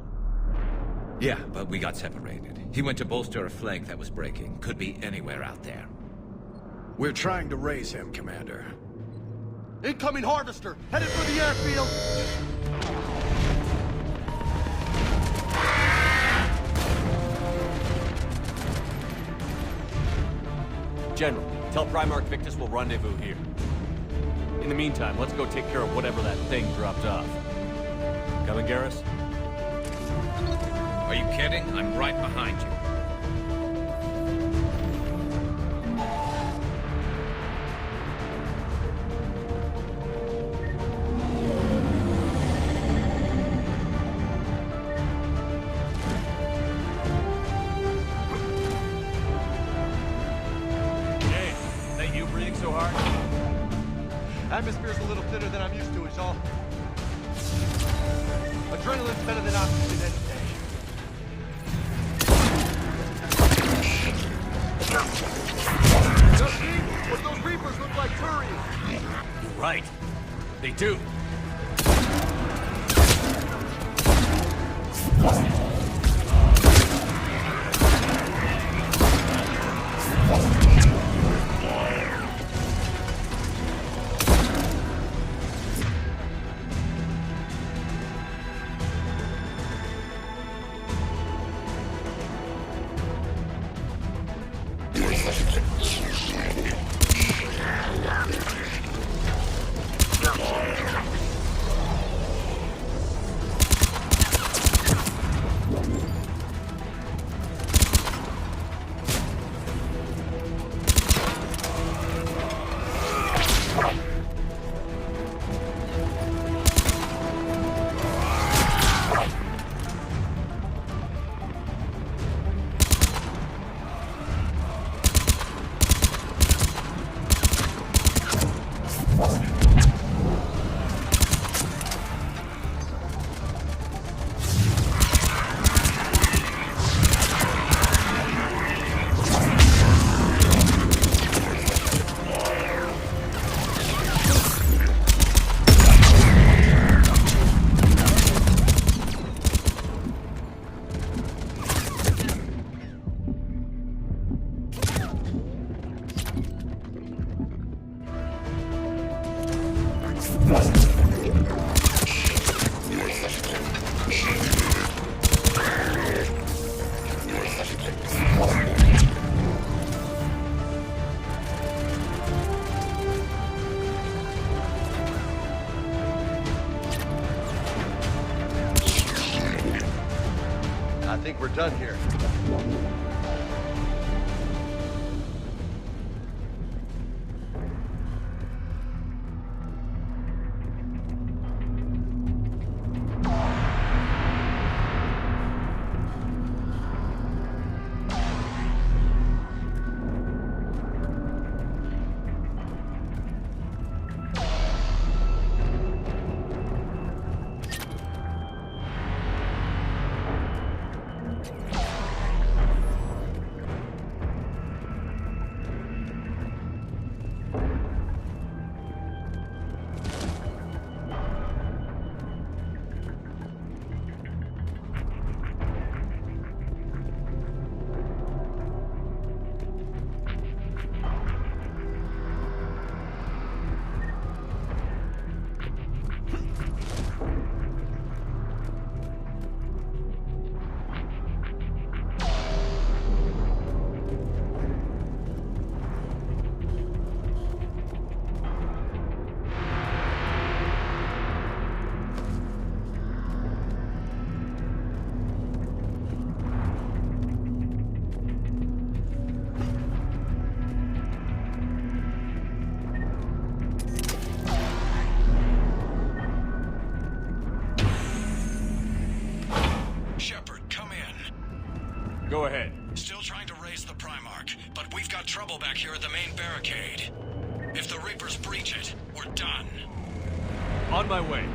Yeah, but we got separated. He went to bolster a flank that was breaking. Could be anywhere out there. We're trying to raise him, Commander. Incoming harvester! Headed for the airfield! General, tell Primarch Victus we'll rendezvous here. In the meantime, let's go take care of whatever that thing dropped off. Coming, Garrus? Are you kidding? I'm right behind you. Atmosphere's a little thinner than I'm used to, is all. Adrenaline's better than oxygen any day. Justine, but those Reapers look like Turians. You're right. They do. I think we're done here. Go ahead. Still trying to raise the Primarch, but we've got trouble back here at the main barricade. If the Reapers breach it, we're done. On my way.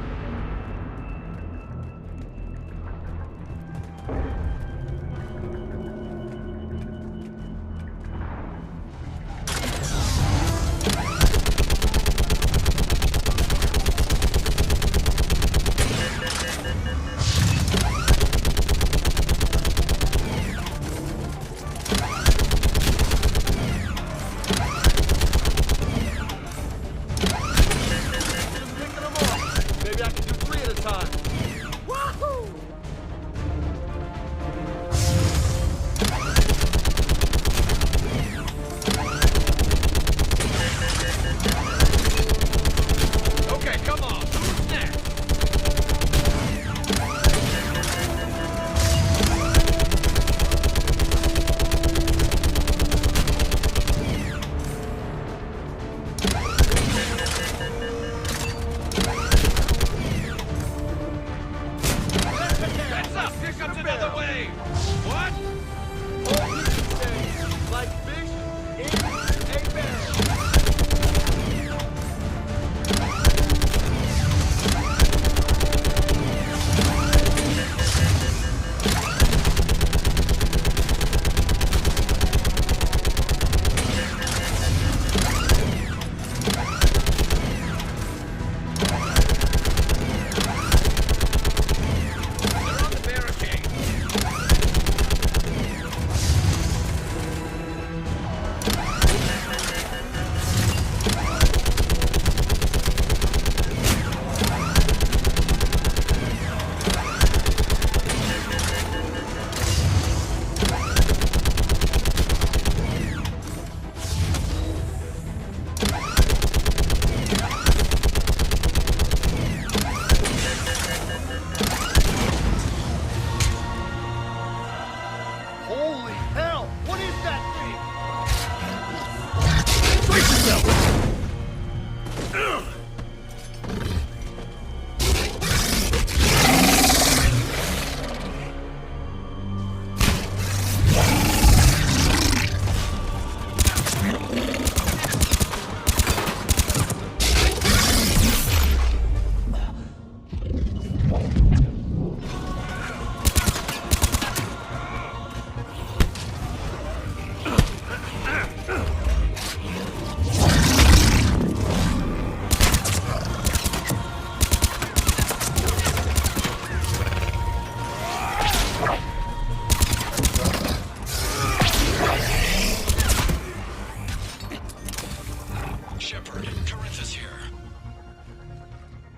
Shepard, Corinthus here.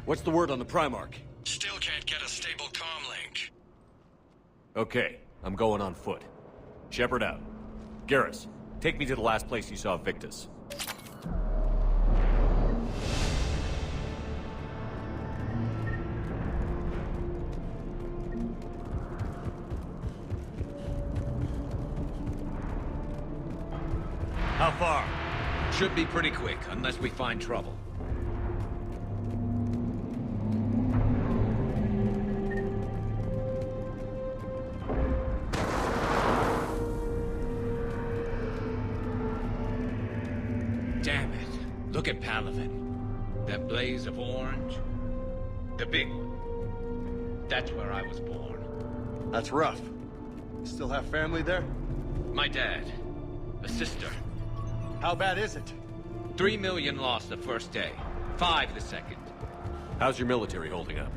What's the word on the Primarch? Still can't get a stable comm link. Okay, I'm going on foot. Shepard out. Garrus, take me to the last place you saw Victus. How far? Should be pretty quick, unless we find trouble. Damn it. Look at Palaven. That blaze of orange. The big one. That's where I was born. That's rough. Still have family there? My dad. A sister. How bad is it? 3 million lost the first day. 5 the second. How's your military holding up?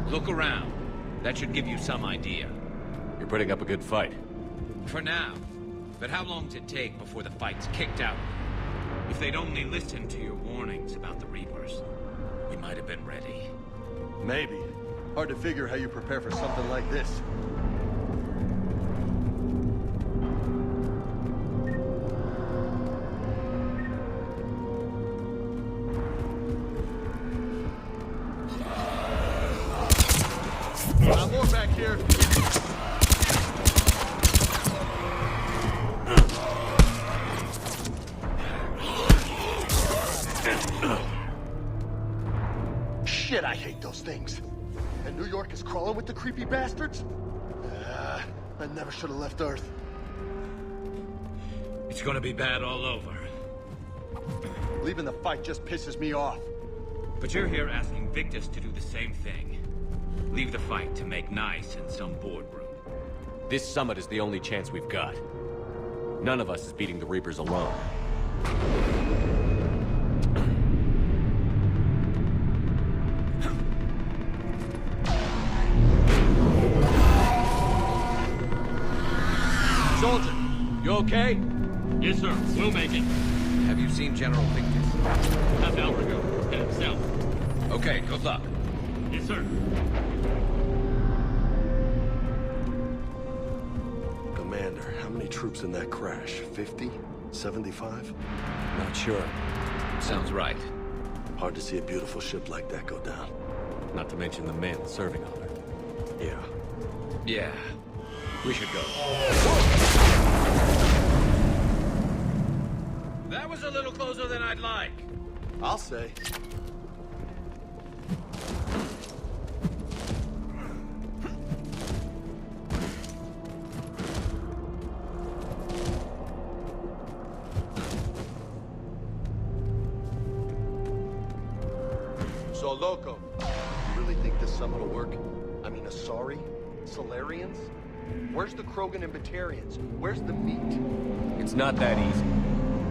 Look around. That should give you some idea. You're putting up a good fight. For now. But how long does it take before the fight's kicked out? If they'd only listened to your warnings about the Reapers, we might have been ready. Maybe. Hard to figure how you prepare for something like this. More back here. Shit, I hate those things. And New York is crawling with the creepy bastards? I never should have left Earth. It's gonna be bad all over. Leaving the fight just pisses me off. But you're here asking Victus to do the same thing. Leave the fight to make nice in some boardroom. This summit is the only chance we've got. None of us is beating the Reapers alone. Soldier, you okay? Yes, sir. We'll make it. Have you seen General Victus? Half hour ago. Headed south. Okay, good luck. Yes, sir. Commander, how many troops in that crash? 50? 75? Not sure. Sounds right. Hard to see a beautiful ship like that go down. Not to mention the men serving on her. Yeah. Yeah. We should go. That was a little closer than I'd like. I'll say. So, Loco, you really think this summit will work? I mean, Asari? Solarians? Where's the Krogan and Batarians? Where's the meat? It's not that easy.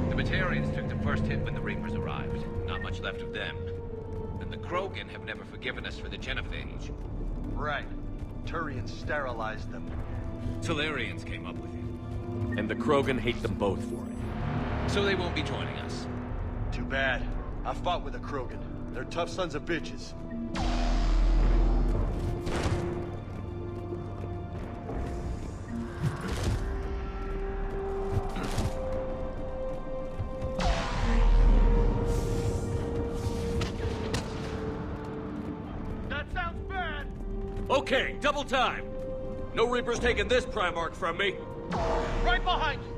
The Batarians took the first hit when the Reapers arrived. Not much left of them. And the Krogan have never forgiven us for the genophage. Right. Turians sterilized them. Solarians came up with it. And the Krogan hate them both for it. So they won't be joining us. Too bad. I fought with a Krogan. They're tough sons of bitches. That sounds bad. Okay, double time. No Reapers taking this Primarch from me. Right behind you.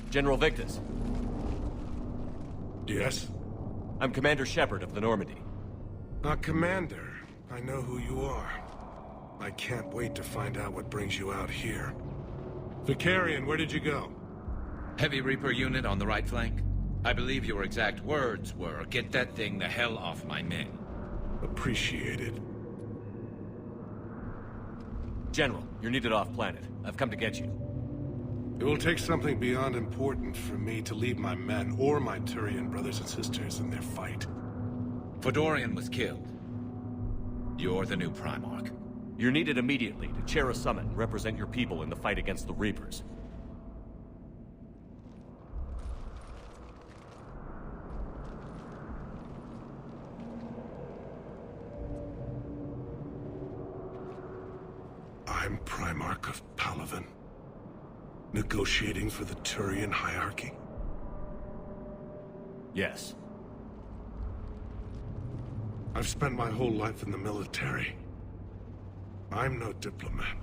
General Victus. Yes? I'm Commander Shepard of the Normandy. Commander. I know who you are. I can't wait to find out what brings you out here. Vicarian, where did you go? Heavy Reaper unit on the right flank. I believe your exact words were, "Get that thing the hell off my men." Appreciated. General, you're needed off-planet. I've come to get you. It will take something beyond important for me to leave my men or my Turian brothers and sisters in their fight. Fedorian was killed. You're the new Primarch. You're needed immediately to chair a summit and represent your people in the fight against the Reapers. I'm Primarch of Palaven. Negotiating for the Turian hierarchy? Yes. I've spent my whole life in the military. I'm no diplomat.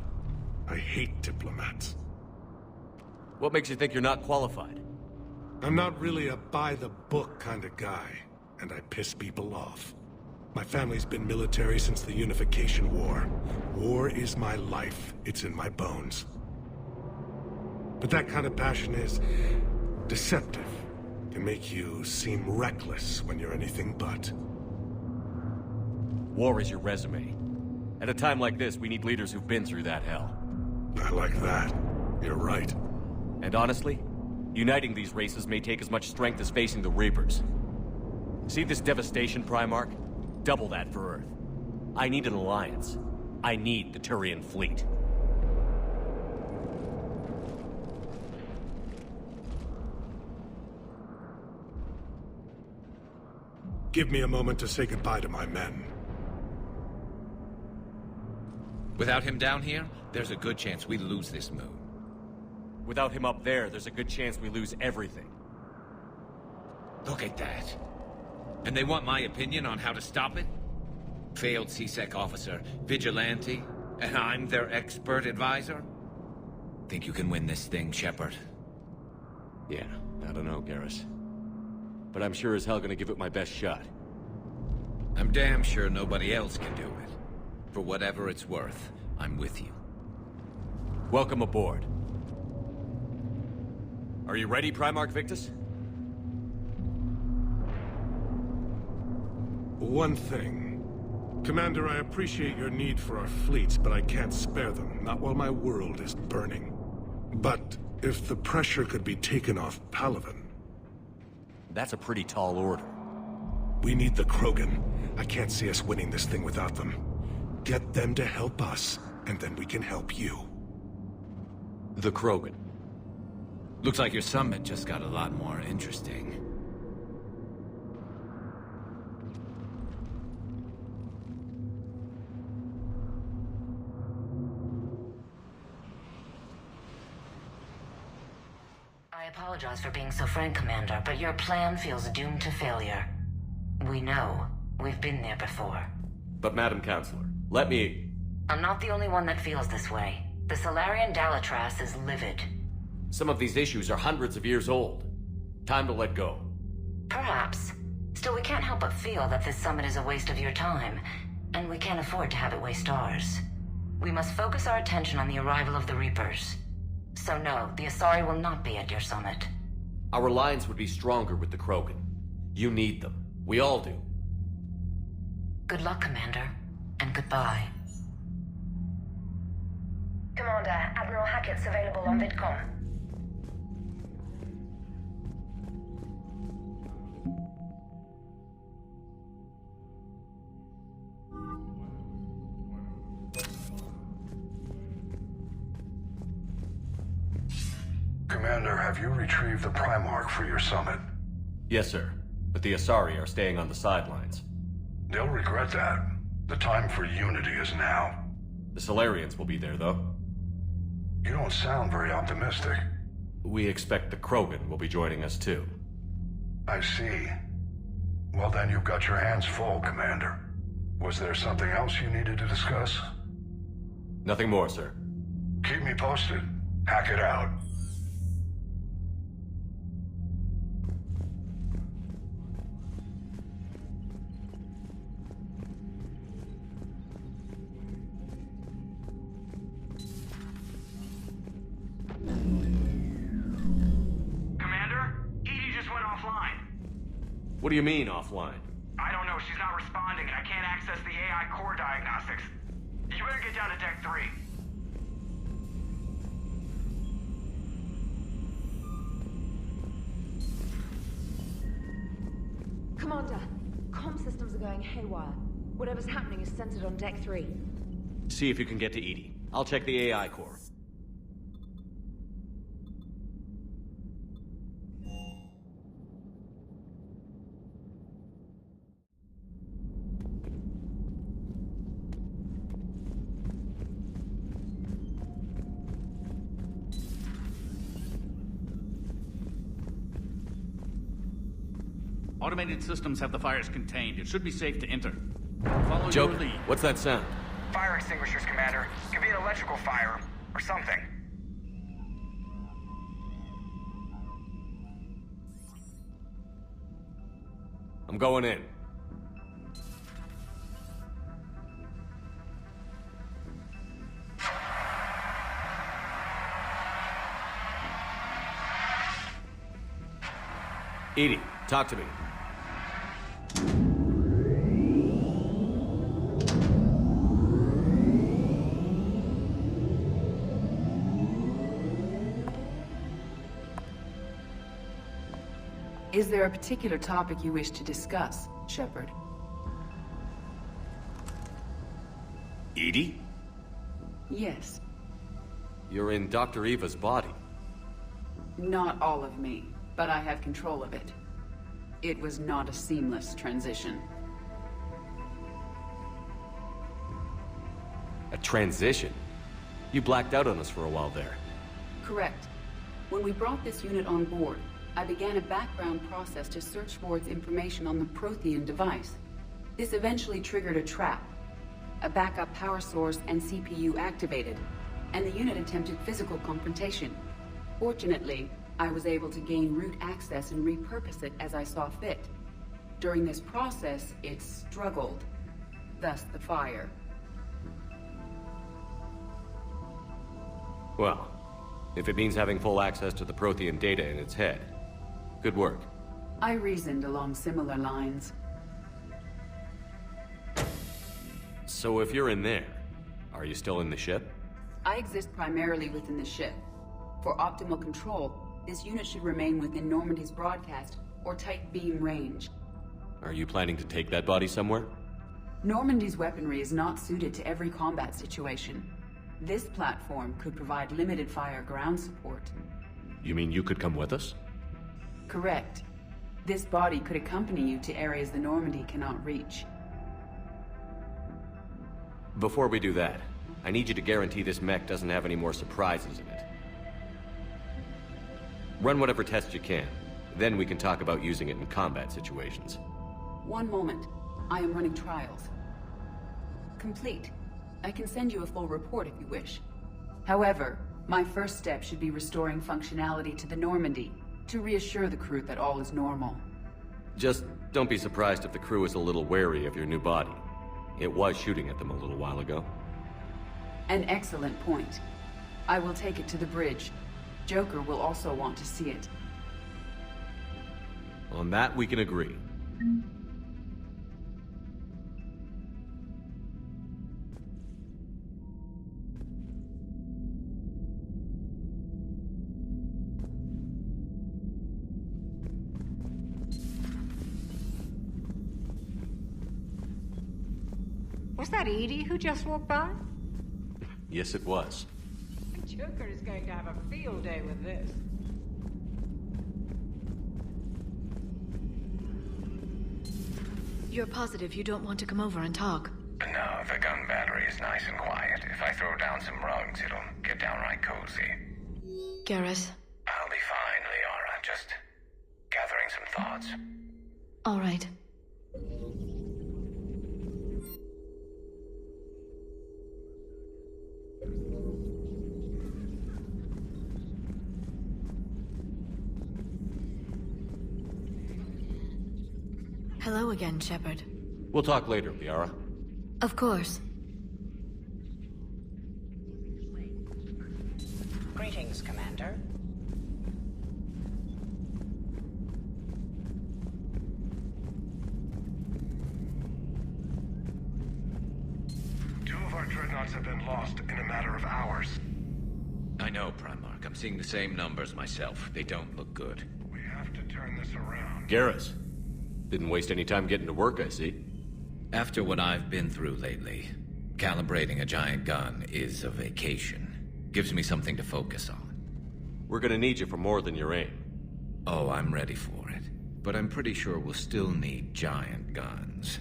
I hate diplomats. What makes you think you're not qualified? I'm not really a by-the-book kind of guy, and I piss people off. My family's been military since the Unification War. War is my life. It's in my bones. But that kind of passion is deceptive. Can make you seem reckless when you're anything but. War is your resume. At a time like this, we need leaders who've been through that hell. I like that. You're right. And honestly, uniting these races may take as much strength as facing the Reapers. See this devastation, Primarch? Double that for Earth. I need an alliance. I need the Turian fleet. Give me a moment to say goodbye to my men. Without him down here, there's a good chance we lose this moon. Without him up there's a good chance we lose everything. Look at that. And they want my opinion on how to stop it? Failed CSEC officer, vigilante, and I'm their expert advisor? Think you can win this thing, Shepard? Yeah, I don't know, Garrus. But I'm sure as hell gonna give it my best shot. I'm damn sure nobody else can do it. For whatever it's worth, I'm with you. Welcome aboard. Are you ready, Primarch Victus? One thing. Commander, I appreciate your need for our fleets, but I can't spare them, not while my world is burning. But if the pressure could be taken off Palaven... That's a pretty tall order. We need the Krogan. I can't see us winning this thing without them. Get them to help us, and then we can help you. The Krogan. Looks like your summit just got a lot more interesting. I apologize for being so frank, Commander, but your plan feels doomed to failure. We know. We've been there before. But Madam Counselor, let me... I'm not the only one that feels this way. The Solarian Dalatras is livid. Some of these issues are hundreds of years old. Time to let go. Perhaps. Still, we can't help but feel that this summit is a waste of your time, and we can't afford to have it waste ours. We must focus our attention on the arrival of the Reapers. So no, the Asari will not be at your summit. Our alliance would be stronger with the Krogan. You need them. We all do. Good luck, Commander, and goodbye. Commander, Admiral Hackett's available on VidCom. Commander, have you retrieved the Primarch for your summit? Yes, sir. But the Asari are staying on the sidelines. They'll regret that. The time for unity is now. The Solarians will be there, though. You don't sound very optimistic. We expect the Krogan will be joining us, too. I see. Well, then you've got your hands full, Commander. Was there something else you needed to discuss? Nothing more, sir. Keep me posted. Hack it out. What do you mean, offline? I don't know. She's not responding, and I can't access the AI core diagnostics. You better get down to Deck 3. Commander, comm systems are going haywire. Whatever's happening is centered on Deck 3. See if you can get to EDI. I'll check the AI core. Automated systems have the fires contained. It should be safe to enter. Follow Joke, your lead. what's that sound? Fire extinguishers, Commander. Could be an electrical fire, or something. I'm going in. EDI, talk to me. Is there a particular topic you wish to discuss, Shepard? EDI? Yes. You're in Dr. Eva's body. Not all of me, but I have control of it. It was not a seamless transition. A transition? You blacked out on us for a while there. Correct. When we brought this unit on board, I began a background process to search for its information on the Prothean device. This eventually triggered a trap. A backup power source and CPU activated, and the unit attempted physical confrontation. Fortunately, I was able to gain root access and repurpose it as I saw fit. During this process, it struggled. Thus the fire. Well, if it means having full access to the Prothean data in its head, good work. I reasoned along similar lines. So if you're in there, are you still in the ship? I exist primarily within the ship. For optimal control, this unit should remain within Normandy's broadcast or tight beam range. Are you planning to take that body somewhere? Normandy's weaponry is not suited to every combat situation. This platform could provide limited fire ground support. You mean you could come with us? Correct. This body could accompany you to areas the Normandy cannot reach. Before we do that, I need you to guarantee this mech doesn't have any more surprises in it. Run whatever tests you can. Then we can talk about using it in combat situations. One moment. I am running trials. Complete. I can send you a full report if you wish. However, my first step should be restoring functionality to the Normandy, to reassure the crew that all is normal. Just don't be surprised if the crew is a little wary of your new body. It was shooting at them a little while ago. An excellent point. I will take it to the bridge. Joker will also want to see it. On that, we can agree. Was that Edie who just walked by? Yes, it was. Joker is going to have a field day with this. You're positive you don't want to come over and talk? No, the gun battery is nice and quiet. If I throw down some rugs, it'll get downright cozy. Garrus? I'll be fine, Liara. Just gathering some thoughts. All right. Hello again, Shepard. We'll talk later, Liara. Of course. Greetings, Commander. Two of our dreadnoughts have been lost in a matter of hours. I know, Primarch. I'm seeing the same numbers myself. They don't look good. We have to turn this around. Garrus. Didn't waste any time getting to work, I see. After what I've been through lately, calibrating a giant gun is a vacation. Gives me something to focus on. We're gonna need you for more than your aim. Oh, I'm ready for it. But I'm pretty sure we'll still need giant guns.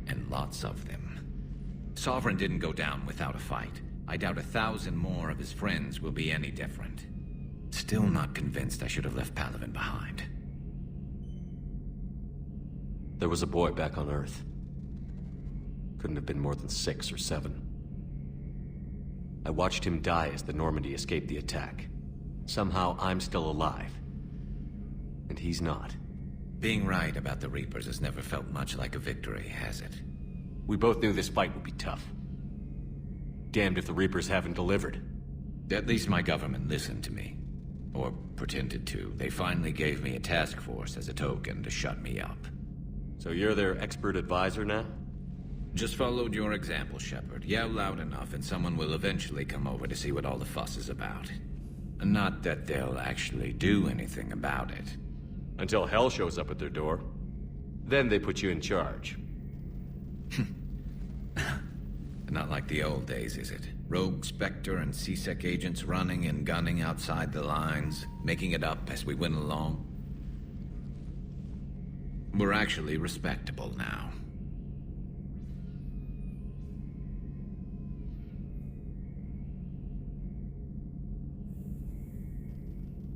And lots of them. Sovereign didn't go down without a fight. I doubt 1,000 more of his friends will be any different. Still not convinced I should have left Palaven behind. There was a boy back on Earth. Couldn't have been more than 6 or 7. I watched him die as the Normandy escaped the attack. Somehow I'm still alive. And he's not. Being right about the Reapers has never felt much like a victory, has it? We both knew this fight would be tough. Damned if the Reapers haven't delivered. At least my government listened to me. Or pretended to. They finally gave me a task force as a token to shut me up. So you're their expert advisor now? Just followed your example, Shepard. Yell loud enough and someone will eventually come over to see what all the fuss is about. Not that they'll actually do anything about it. Until hell shows up at their door. Then they put you in charge. Not like the old days, is it? Rogue Spectre and C-Sec agents running and gunning outside the lines, making it up as we went along. We're actually respectable now.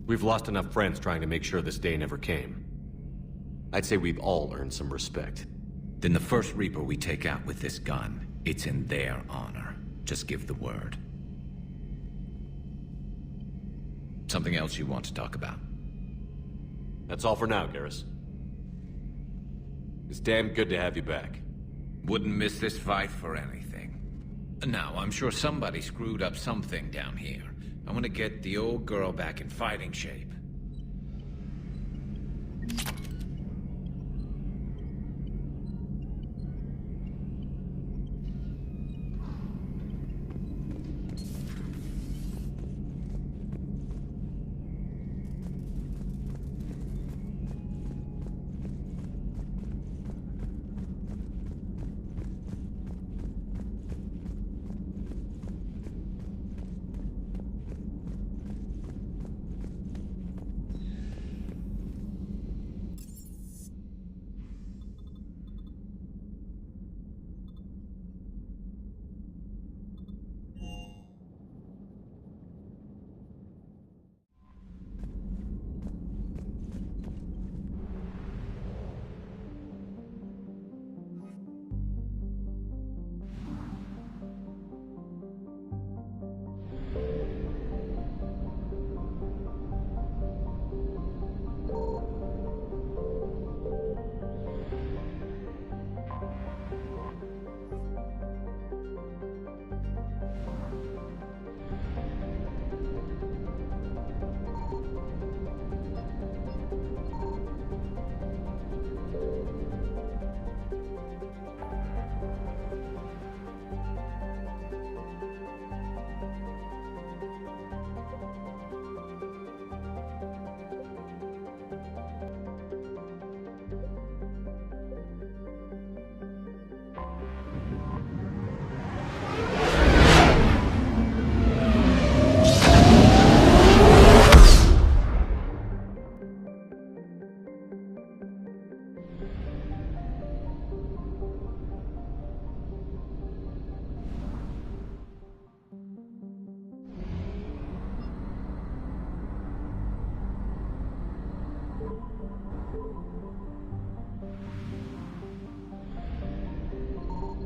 We've lost enough friends trying to make sure this day never came. I'd say we've all earned some respect. Then the first Reaper we take out with this gun, it's in their honor. Just give the word. Something else you want to talk about? That's all for now, Garrus. It's damn good to have you back. Wouldn't miss this fight for anything. Now, I'm sure somebody screwed up something down here. I want to get the old girl back in fighting shape.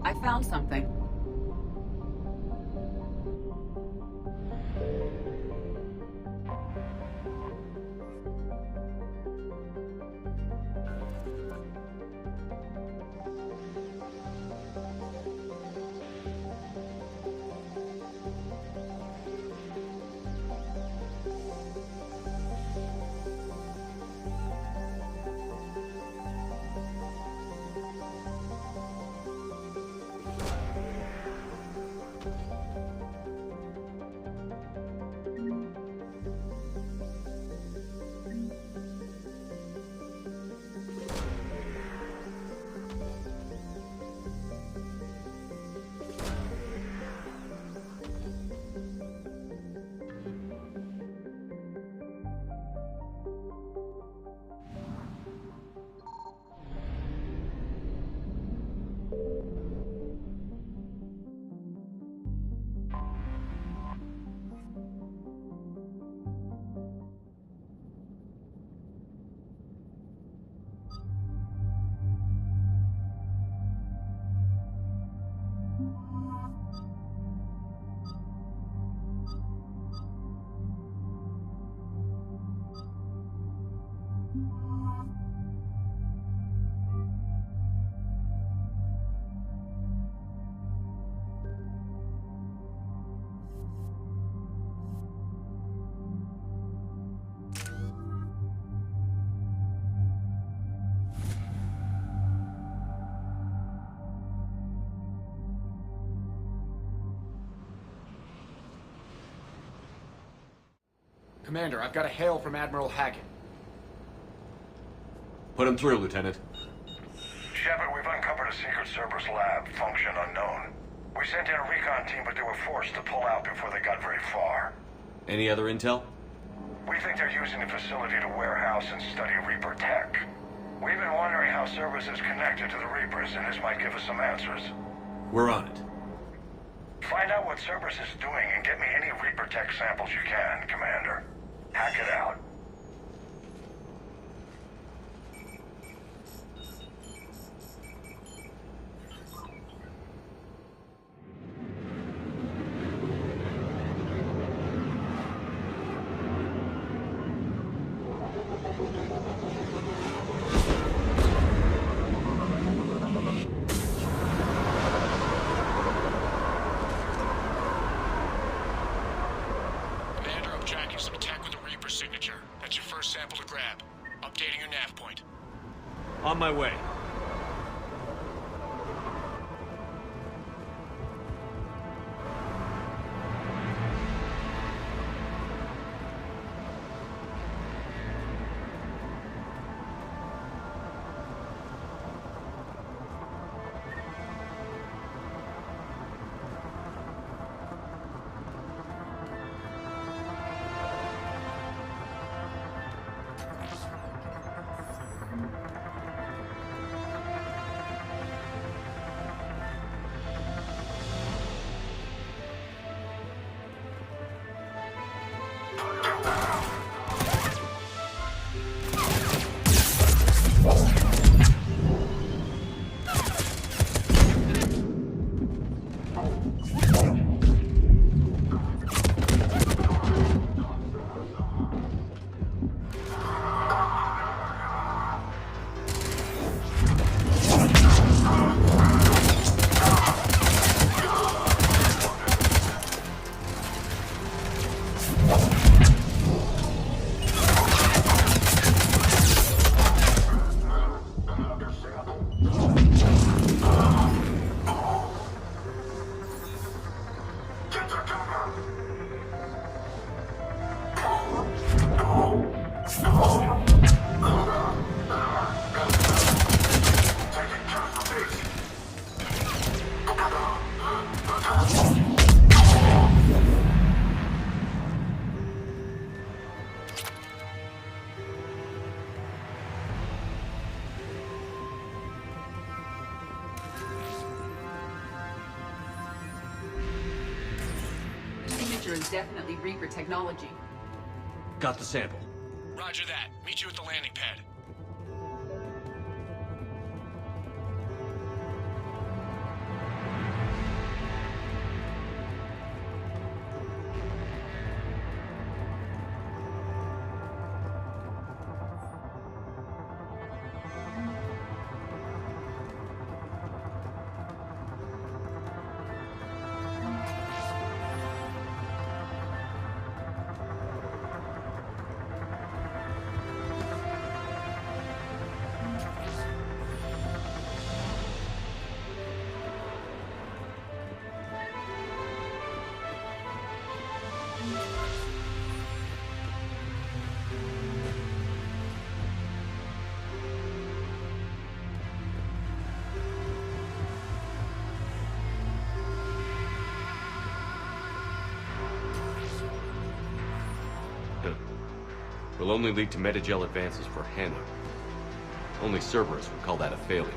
I found something. Commander, I've got a hail from Admiral Hackett. Put him through, Lieutenant. Shepard, we've uncovered a secret Cerberus lab, function unknown. We sent in a recon team, but they were forced to pull out before they got very far. Any other intel? We think they're using the facility to warehouse and study Reaper tech. We've been wondering how Cerberus is connected to the Reapers, and this might give us some answers. We're on it. Find out what Cerberus is doing and get me any Reaper tech samples you can, Commander. Hack it out. On my way. Is definitely Reaper technology. Got the sample. Roger that. Meet you at the landing pad. Will only lead to metagel advances for Hannah. Only Cerberus would call that a failure.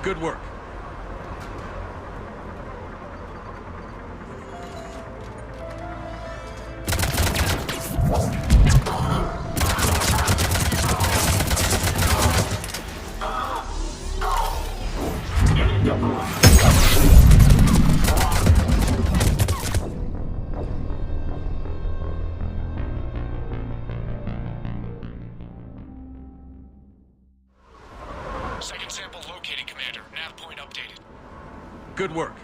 Good work. Second sample located, Commander. Nav point updated. Good work.